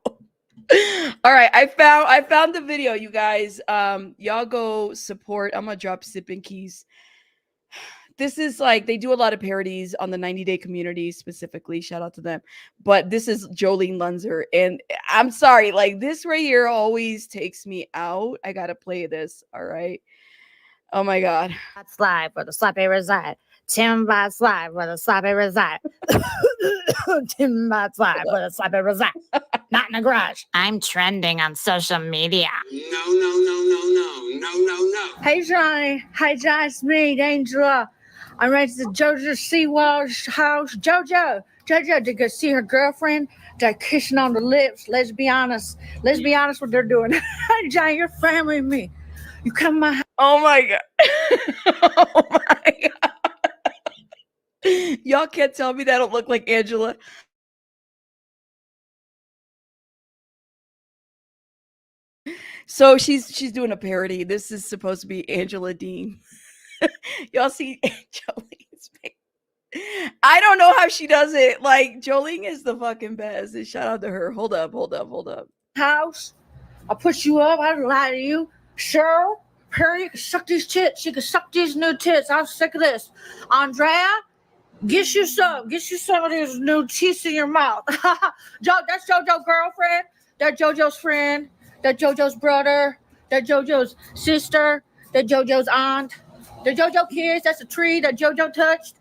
All right, I found the video, you guys. Y'all go support. I'm gonna drop Sippin' Keys. This is like, they do a lot of parodies on the 90-day community specifically. Shout out to them. But this is Jolene Lunzer. And I'm sorry, like this right here always takes me out. I gotta play this. All right. Oh my God. Slide where the sloppy reside. Timber slide where the sloppy reside. Timber slide where the sloppy reside. Not in the garage. I'm trending on social media. No. Hey Johnny. Hey Johnny, it's me, Angela. I'm ready to Jojo Seawell's house. Jojo to go see her girlfriend. They're kissing on the lips. Let's be honest what they're doing. Hey Johnny, you're family and me. You come to my house. Oh my god. Oh my god. Y'all can't tell me that don't look like Angela. So she's doing a parody. This is supposed to be Angela Deem. Y'all see Jolene's face. I don't know how she does it. Like, Jolene is the fucking best. And shout out to her. Hold up. House. I'll put you up. I don't lie to you. Cheryl, Perry, you can suck these tits. You can suck these new tits. I'm sick of this. Andrea, get you some of these new teeth in your mouth. That's JoJo's girlfriend. That's JoJo's friend. That's JoJo's brother. That's JoJo's sister. That's JoJo's aunt. The JoJo kids. That's a tree that JoJo touched.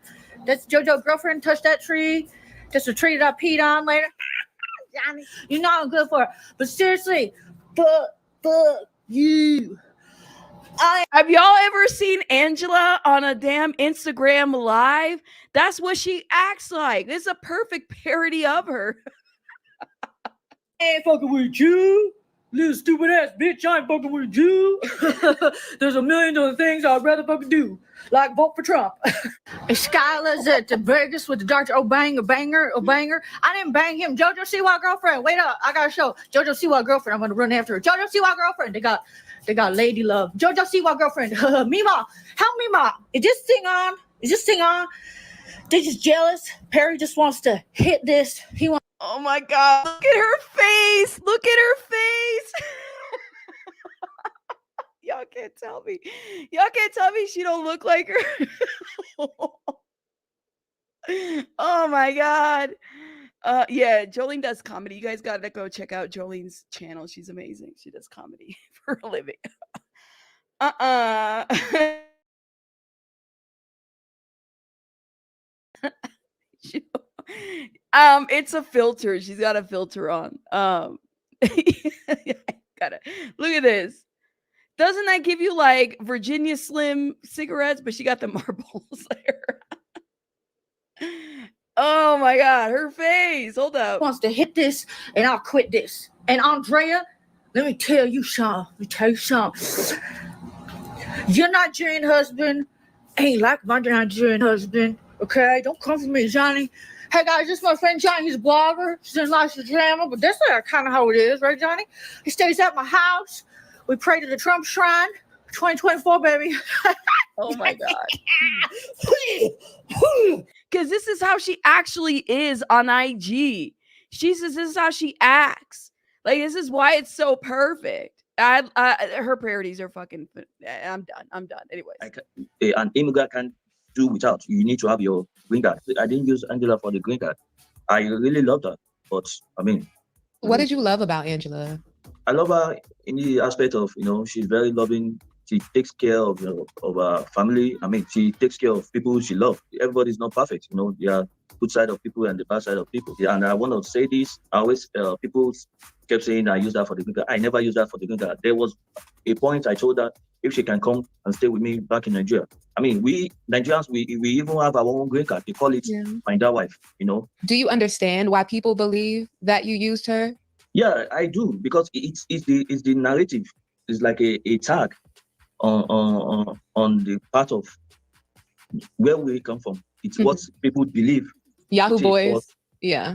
That's JoJo's girlfriend touched that tree. That's the tree that I peed on later. Johnny, you know I'm good for it. But seriously, fuck you. Have y'all ever seen Angela on a damn Instagram live? That's what she acts like. This is a perfect parody of her. I ain't fucking with you. Little stupid ass bitch, I ain't fucking with you. There's a million other things I'd rather fucking do. Like vote for Trump. Skylar's at the Vegas with the Dr. Banger. I didn't bang him. JoJo Siwa girlfriend. Wait up. I gotta show. JoJo Siwa girlfriend. I'm gonna run after her. JoJo Siwa girlfriend. They got lady love. JoJo Siwa girlfriend. Mima. Help Mima. Is this thing on? They just jealous. Perry just wants to hit this. He wants. Oh my god. Look at her face. Y'all can't tell me she don't look like her. Oh my god. Yeah, Jolene does comedy. You guys gotta go check out Jolene's channel. She's amazing. She does comedy for a living. It's a filter. She's got a filter on. Gotta look at this. Doesn't that give you like Virginia Slim cigarettes? But she got the marbles there. Oh my god, her face. Hold up. Wants to hit this, and I'll quit this. And Andrea, let me tell you something. Your Nigerian husband ain't like my Nigerian husband. Okay, don't come for me, Johnny. Hey guys, this is my friend Johnny. He's a blogger. He's in lots of drama, but that's kind of how it is, right, Johnny? He stays at my house. We pray to the Trump shrine. 2024, baby. Oh my god. Because this is how she actually is on IG. She says this is how she acts. Like, this is why it's so perfect. Her parodies are fucking. I'm done. Anyways, an immigrant can do without. You need to have your green card. I didn't use Angela for the green card. I really loved her, but I mean, what did you love about Angela? I love her in the aspect of, she's very loving. She takes care of her family. I mean, she takes care of people she loves. Everybody's not perfect. There are good side of people and the bad side of people. Yeah, and I want to say this. I always, people kept saying I use that for the green card. I never used that for the green card. There was a point I told her if she can come and stay with me back in Nigeria. I mean, we Nigerians, we even have our own green card. They call it find a wife, Do you understand why people believe that you used her? Yeah, I do, because it's the narrative. It's like a tag on the part of where we come from. It's what people believe. Yahoo Boys. Yeah,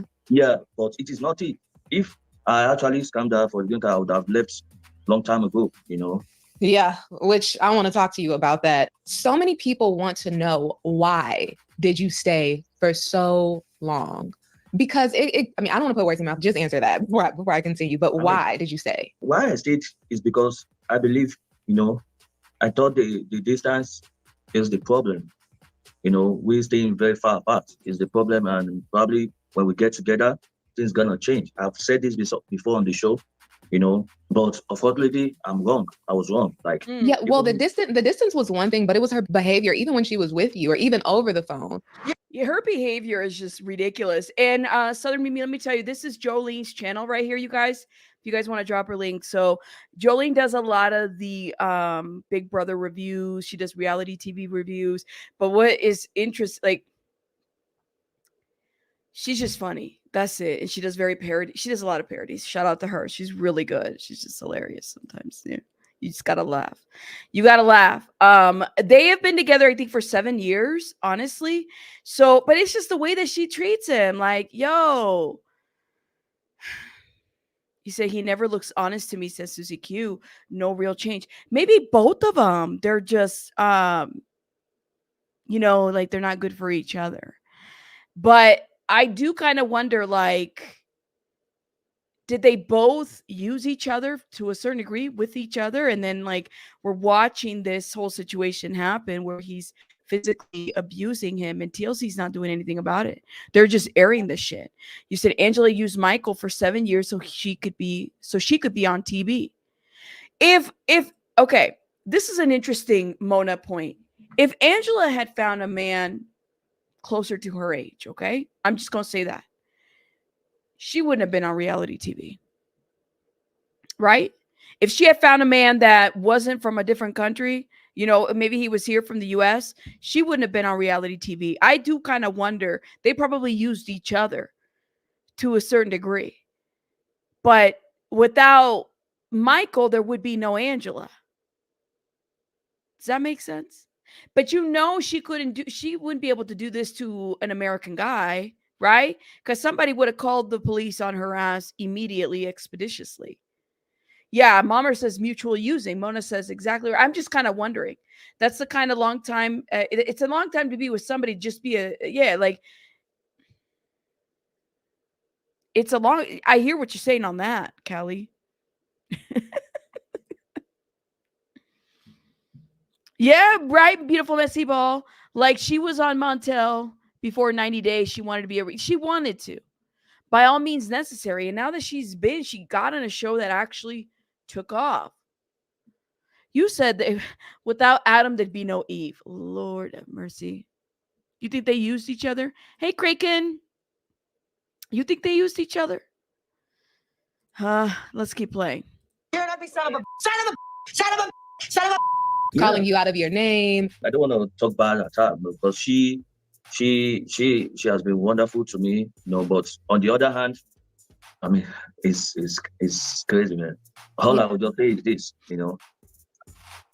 but it is not it. If I actually scammed her for the green card, I would have left long time ago, Yeah, which I want to talk to you about that. So many people want to know, why did you stay for so long? Because I mean, I don't want to put words in my mouth. Just answer that before I continue. But why did you stay? Why I stayed is because I believe, I thought the distance is the problem. We're staying very far apart is the problem, and probably when we get together, things gonna change. I've said this before on the show, but unfortunately, I'm wrong. I was wrong. Like, yeah, well, the distance was one thing, but it was her behavior, even when she was with you, or even over the phone. Yeah, her behavior is just ridiculous. And Southern Mimi, let me tell you, this is Jolene's channel right here, you guys. If you guys want to drop her link. So Jolene does a lot of the Big Brother reviews. She does reality TV reviews. But what is interesting, like, she's just funny. That's it. And she does a lot of parodies. Shout out to her. She's really good. She's just hilarious sometimes. Yeah. You just gotta laugh. You gotta laugh. They have been together, I think, for 7 years, honestly. So, but it's just the way that she treats him. Like, yo. He said he never looks honest to me, says Susie Q. No real change. Maybe both of them. They're just you know, like they're not good for each other. But I do kind of wonder, like, did they both use each other to a certain degree with each other? And then, like, we're watching this whole situation happen where he's physically abusing him and TLC's not doing anything about it. They're just airing the shit. You said Angela used Michael for 7 years so she could be on TV. If okay, this is an interesting Mona point. If Angela had found a man closer to her age, okay? I'm just going to say that. She wouldn't have been on reality TV. Right? If she had found a man that wasn't from a different country, you know, maybe he was here from the US, she wouldn't have been on reality TV. I do kind of wonder. They probably used each other to a certain degree. But without Michael, there would be no Angela. Does that make sense? But you know, she wouldn't be able to do this to an American guy, right? Because somebody would have called the police on her ass immediately, expeditiously. Yeah, Mommer says mutual using. Mona says exactly. I'm just kind of wondering. That's the kind of long time. It's a long time to be with somebody. Just be like. It's a long. I hear what you're saying on that, Callie. Yeah, right. Beautiful messy ball. Like she was on Montel before 90 days. She wanted to be she wanted to, by all means necessary. And now that she got on a show that actually took off. You said that without Adam, there'd be no Eve. Lord have mercy. You think they used each other? Hey, Kraken. You think they used each other? Let's keep playing. You're not be son of a Calling you out of your name. I don't want to talk bad at her, but she has been wonderful to me, you know. But on the other hand, I mean, it's crazy, man. All I would just say is this, you know.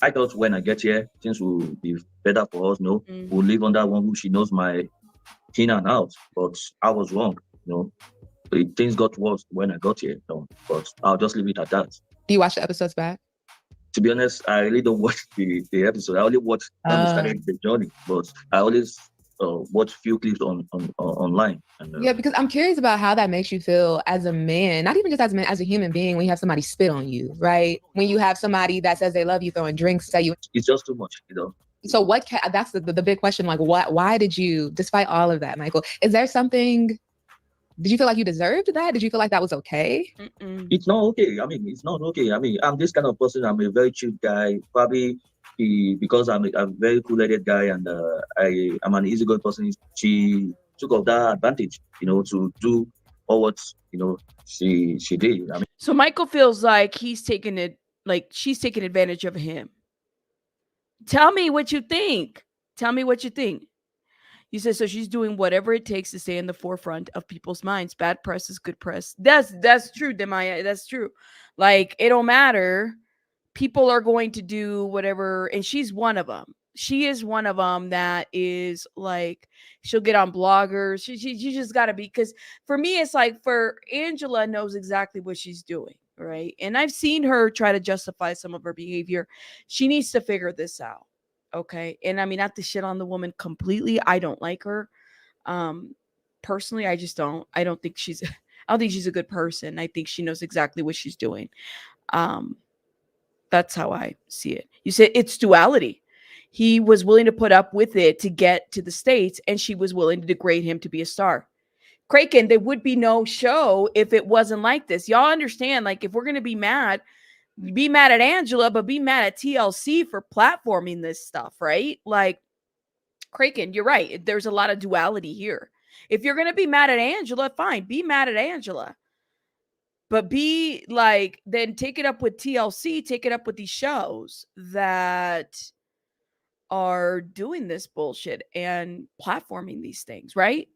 I thought when I get here, things will be better for us. No, we'll live under one who she knows my in and out. But I was wrong, you know. Things got worse when I got here. No, but I'll just leave it at that. Do you watch the episodes back? To be honest, I really don't watch the episode. I only watch when we started the journey, but I always watch few clips online. And, yeah, because I'm curious about how that makes you feel as a man, not even just as a man, as a human being, when you have somebody spit on you, right? When you have somebody that says they love you, throwing drinks at you. It's just too much, you know. So that's the big question. Like, why did you, despite all of that, Michael, is there something, did you feel like you deserved that? Did you feel like that was okay? It's not okay. I mean, it's not okay. I mean, I'm this kind of person. I'm a very chill guy. Probably because I'm a very cool-headed guy and I'm an easygoing person. She took of that advantage, you know, to do all what, you know, she did. I mean, so Michael feels like she's taking advantage of him. Tell me what you think. Tell me what you think. You said, so she's doing whatever it takes to stay in the forefront of people's minds. Bad press is good press. That's true, Demaya. That's true. Like, it don't matter. People are going to do whatever. And she's one of them. She is one of them that is like, she'll get on bloggers. She just got to be, because for me, it's like, for Angela knows exactly what she's doing. Right. And I've seen her try to justify some of her behavior. She needs to figure this out. Okay. And I mean, not to shit on the woman completely. I don't like her. Personally, I just don't. I don't think she's a good person. I think she knows exactly what she's doing. That's how I see it. You said it's duality. He was willing to put up with it to get to the States, and she was willing to degrade him to be a star. Kraken, there would be no show if it wasn't like this. Y'all understand, like, if we're going to be mad at Angela, but be mad at TLC for platforming this stuff, right? Like, Kraken, you're right. There's a lot of duality here. If you're going to be mad at Angela, fine, be mad at Angela. But be like, then take it up with TLC, take it up with these shows that are doing this bullshit and platforming these things, right?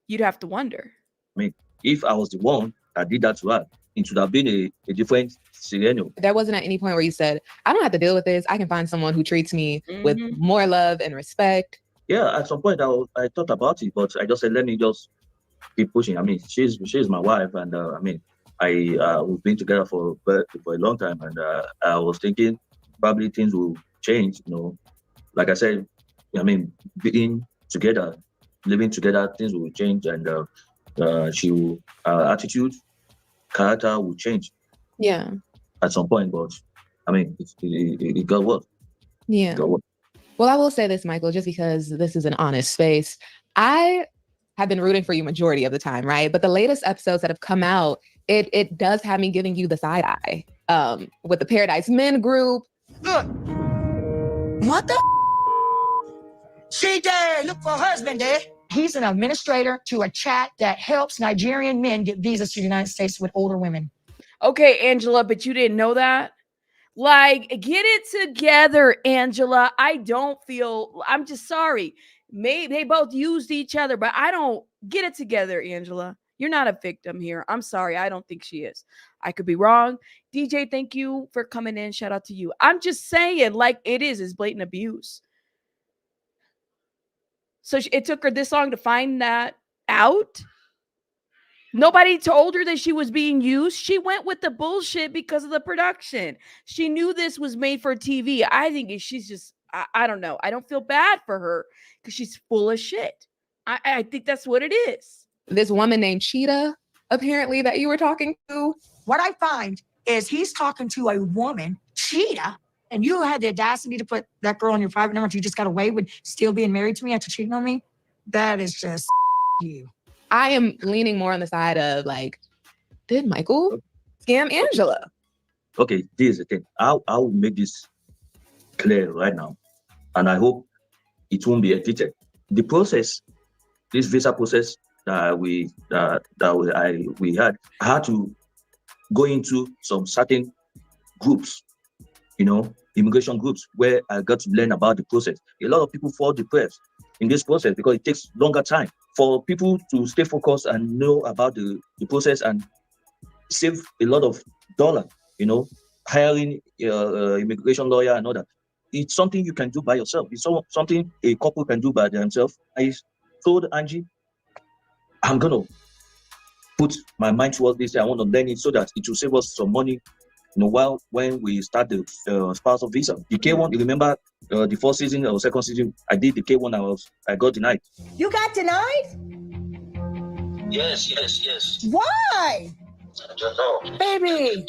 You'd have to wonder. I mean, if I was the one that did that to her, it should have been a different scenario. There wasn't at any point where you said, I don't have to deal with this. I can find someone who treats me with more love and respect. Yeah, at some point I thought about it, but I just said, let me just keep pushing. I mean, she's my wife, and I mean, we've been together for a long time, and I was thinking probably things will change. You know, like I said, I mean, being together, living together, things will change, and she will attitude, character will change. Yeah. At some point, but I mean, it got worse. Yeah. It got worse. Well, I will say this, Michael, just because this is an honest space. I have been rooting for you majority of the time, right? But the latest episodes that have come out, it does have me giving you the side eye. With the Paradise Men group. Look. What the? She there, look for her husband there. He's an administrator to a chat that helps Nigerian men get visas to the United States with older women. Okay, Angela, but you didn't know that? Like, get it together, Angela. I'm just sorry. Maybe they both used each other, but I don't get it together, Angela. You're not a victim here. I'm sorry. I don't think she is. I could be wrong. DJ, thank you for coming in. Shout out to you. I'm just saying, like, it's blatant abuse. So it took her this long to find that out. Nobody told her that she was being used. She went with the bullshit because of the production. She knew this was made for TV. I think she's just, I don't know. I don't feel bad for her because she's full of shit. I think that's what it is. This woman named Cheetah, apparently, that you were talking to. What I find is he's talking to a woman, Cheetah, and you had the audacity to put that girl on your private number. You just got away with still being married to me after cheating on me. That is just you. I am leaning more on the side of like, did Michael scam Angela? Okay, this is the thing. I will make this clear right now, and I hope it won't be edited. The process, this visa process that we had, I had to go into some certain groups, you know, immigration groups, where I got to learn about the process. A lot of people fall depressed in this process because it takes longer time for people to stay focused and know about the process and save a lot of dollar, you know, hiring immigration lawyer and all that. It's something you can do by yourself. It's something a couple can do by themselves. I told Angie, I'm going to put my mind towards this. I want to learn it so that it will save us some money, you know, when we start the spousal visa. The K1, you remember the first season or second season, I did the K1, I got denied. You got denied? Yes. Why? I don't know. Baby.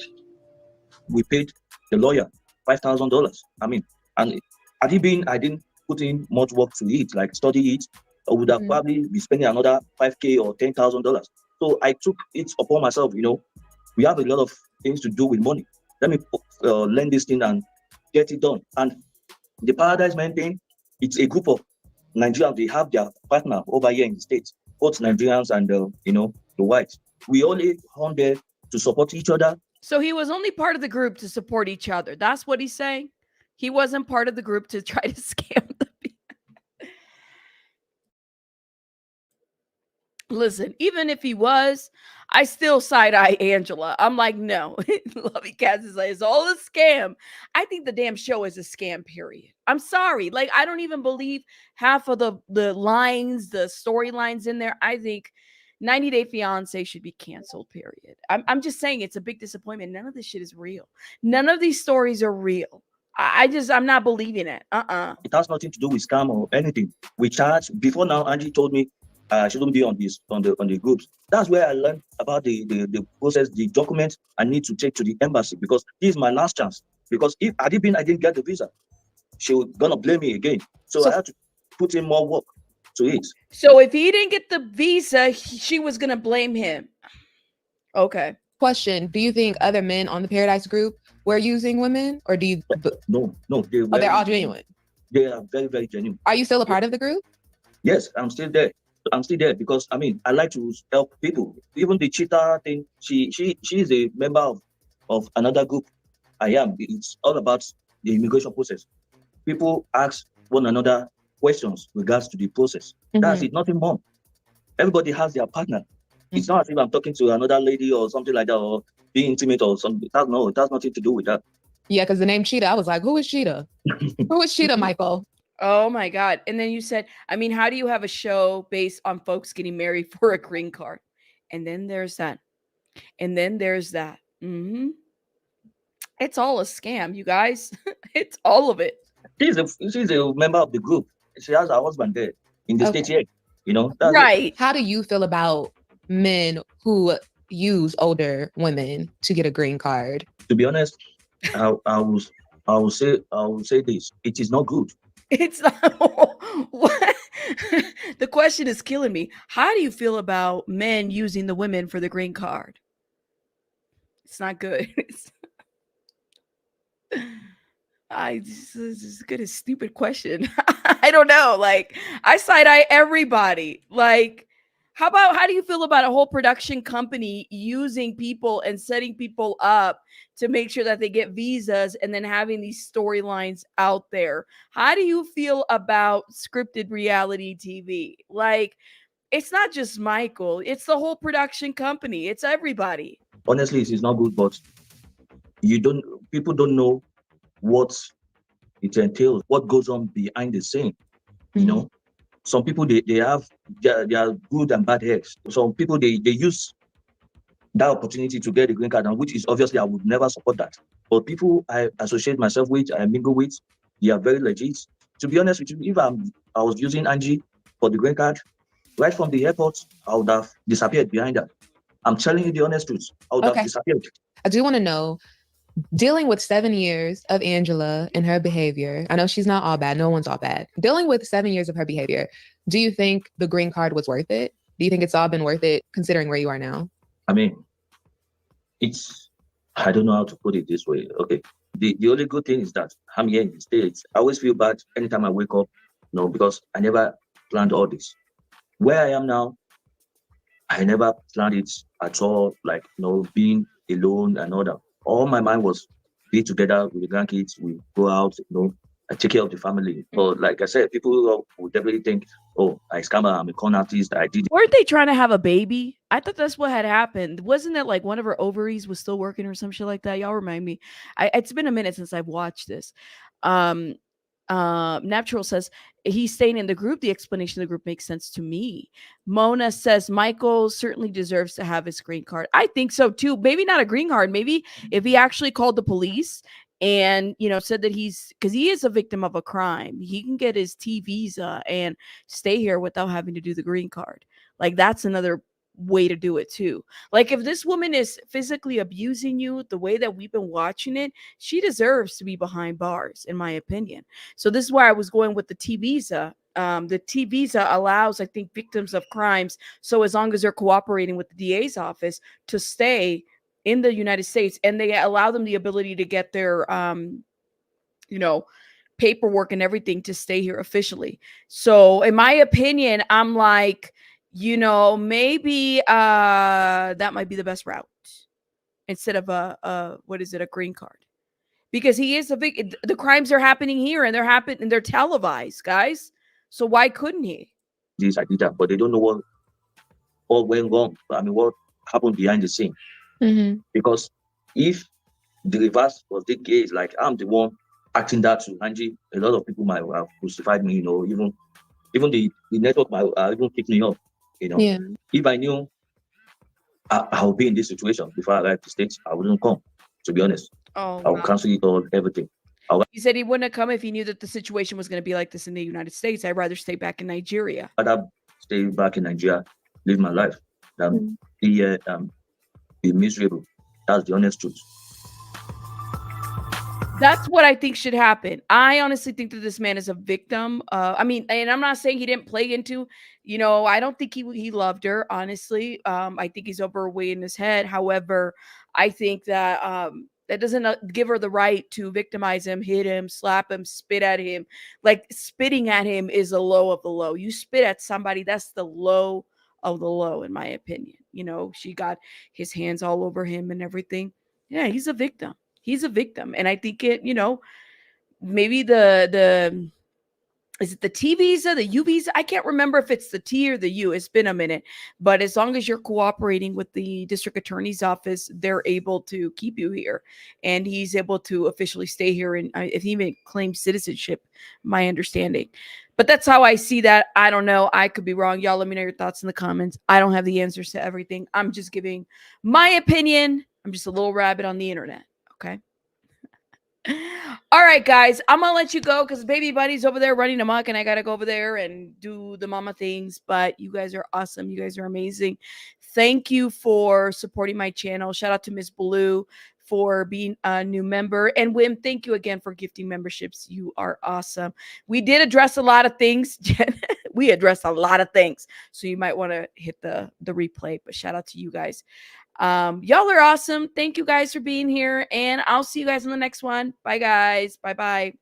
We paid the lawyer $5,000. I mean, and I didn't put in much work to it, like study it. I would have probably be spending another $5,000 or $10,000. So I took it upon myself, you know. We have a lot of things to do with money. Let me learn this thing and get it done. And the Paradise Men thing, it's a group of Nigerians. They have their partner over here in the States, both Nigerians and, you know, the whites. We only on there to support each other. So he was only part of the group to support each other. That's what he's saying. He wasn't part of the group to try to scam the people. Listen, even if he was, I still side-eye Angela. I'm like, no. Lovey Cats is like, it's all a scam. I think the damn show is a scam, period. I'm sorry. Like, I don't even believe half of the lines, the storylines in there. I think 90 Day Fiancé should be canceled, period. I'm just saying it's a big disappointment. None of this shit is real. None of these stories are real. I'm not believing it. It has nothing to do with scam or anything. We charge. Before now, Angie told me I shouldn't be on the groups. That's where I learned about the process, the documents I need to take to the embassy, because this is my last chance. Because if I didn't get the visa, she was gonna blame me again. So I had to put in more work to it. So if he didn't get the visa, she was gonna blame him. Okay. Question: do you think other men on the Paradise group were using women, or do you? No. They're all genuine. They are very, very genuine. Are you still a part of the group? Yes, I'm still there. Because I mean, I like to help people. Even the cheetah thing, she is a member of another group. I am. It's all about the immigration process. People ask one another questions regards to the process. That's it, nothing more. Everybody has their partner. It's not as if I'm talking to another lady or something like that, or be intimate or something. No, it has nothing to do with that. Yeah, because the name Cheetah, I was like, who is Cheetah? Who is Cheetah, Michael? Oh my God. And then you said, I mean, how do you have a show based on folks getting married for a green card? And then there's that. And then there's that. It's all a scam, you guys. It's all of it. She's a member of the group. She has her husband there in the state here. You know, that's Right. How do you feel about men who use older women to get a green card? To be honest, I will say this. It is not good. It's not. What? The question is killing me. How do you feel about men using the women for the green card? It's not good. This is good as stupid question. I don't know. Like, I side eye everybody. Like, how do you feel about a whole production company using people and setting people up to make sure that they get visas and then having these storylines out there? How do you feel about scripted reality TV? Like, it's not just Michael, it's the whole production company, it's everybody. Honestly, it is not good, but people don't know what it entails, what goes on behind the scene. You know, some people they have their good and bad heads. Some people they use that opportunity to get the green card, and which is obviously I would never support that. But people I associate myself with, I mingle with, they are very legit. To be honest with you, if I was using Angie for the green card, right from the airport, I would have disappeared behind her. I'm telling you the honest truth. I would have disappeared. I do want to know, dealing with 7 years of Angela and her behavior, I know she's not all bad. No one's all bad. Dealing with 7 years of her behavior, do you think the green card was worth it? Do you think it's all been worth it considering where you are now? I mean, I don't know how to put it this way. Okay. The only good thing is that I'm here in the States. I always feel bad anytime I wake up, because I never planned all this. Where I am now, I never planned it at all, like, being alone and all that. All my mind was be together with the grandkids. We go out, I take care of the family. But like I said, people would definitely think, oh, I scammer, I'm a con artist, I did. Weren't they trying to have a baby? I thought that's what had happened. Wasn't it like one of her ovaries was still working or some shit like that? Y'all remind me. It's been a minute since I've watched this. Natural says he's staying in the group. The explanation of the group makes sense to me. Mona says Michael certainly deserves to have his green card. I think so too. Maybe not a green card. Maybe if he actually called the police and said that because he is a victim of a crime, he can get his T visa and stay here without having to do the green card. Like, that's another way to do it too. Like, if this woman is physically abusing you the way that we've been watching it, she deserves to be behind bars, in my opinion. So this is why I was going with the T visa. The T visa allows, I think, victims of crimes, so as long as they're cooperating with the DA's office, to stay in the United States, and they allow them the ability to get their paperwork and everything to stay here officially. So in my opinion, I'm like, maybe that might be the best route instead of a green card, because he is the crimes are happening here and they're televised, guys. So why couldn't he? This, I did that, but they don't know what went wrong. I mean, what happened behind the scene. Because if the reverse was the case, like I'm the one acting that to Angie, a lot of people might have crucified me, even the network might even kick me off, Yeah. If I knew I'll be in this situation before I arrived to the States, I wouldn't come, to be honest. Oh, I'll cancel it all, everything. He said he wouldn't have come if he knew that the situation was going to be like this in the United States. I'd rather stay back in Nigeria. I'd rather stay back in Nigeria, live my life, than be here, be miserable. That's the honest truth. That's what I think should happen. I honestly think that this man is a victim. I mean, and I'm not saying he didn't play into, I don't think he loved her, honestly. I think he's overweight in his head. However, I think that that doesn't give her the right to victimize him, hit him, slap him, spit at him. Like, spitting at him is the low of the low. You spit at somebody, that's the low of the low, in my opinion. She got his hands all over him and everything. Yeah, he's a victim. He's a victim. And I think maybe the is it the T visa, the U visa? I can't remember if it's the T or the U. It's been a minute. But as long as you're cooperating with the district attorney's office, they're able to keep you here. And he's able to officially stay here. And if he even claims citizenship, my understanding. But that's how I see that. I don't know. I could be wrong. Y'all let me know your thoughts in the comments. I don't have the answers to everything. I'm just giving my opinion. I'm just a little rabbit on the internet. Okay. All right, guys, I'm gonna let you go because baby buddy's over there running amok, and I gotta go over there and do the mama things. But you guys are awesome. You guys are amazing. Thank you for supporting my channel. Shout out to Miss Blue for being a new member, and Wim, thank you again for gifting memberships. You are awesome. We did address a lot of things. Jen. We addressed a lot of things, so you might want to hit the replay. But shout out to you guys. Y'all are awesome. Thank you guys for being here, and I'll see you guys in the next one. Bye, guys. Bye-bye.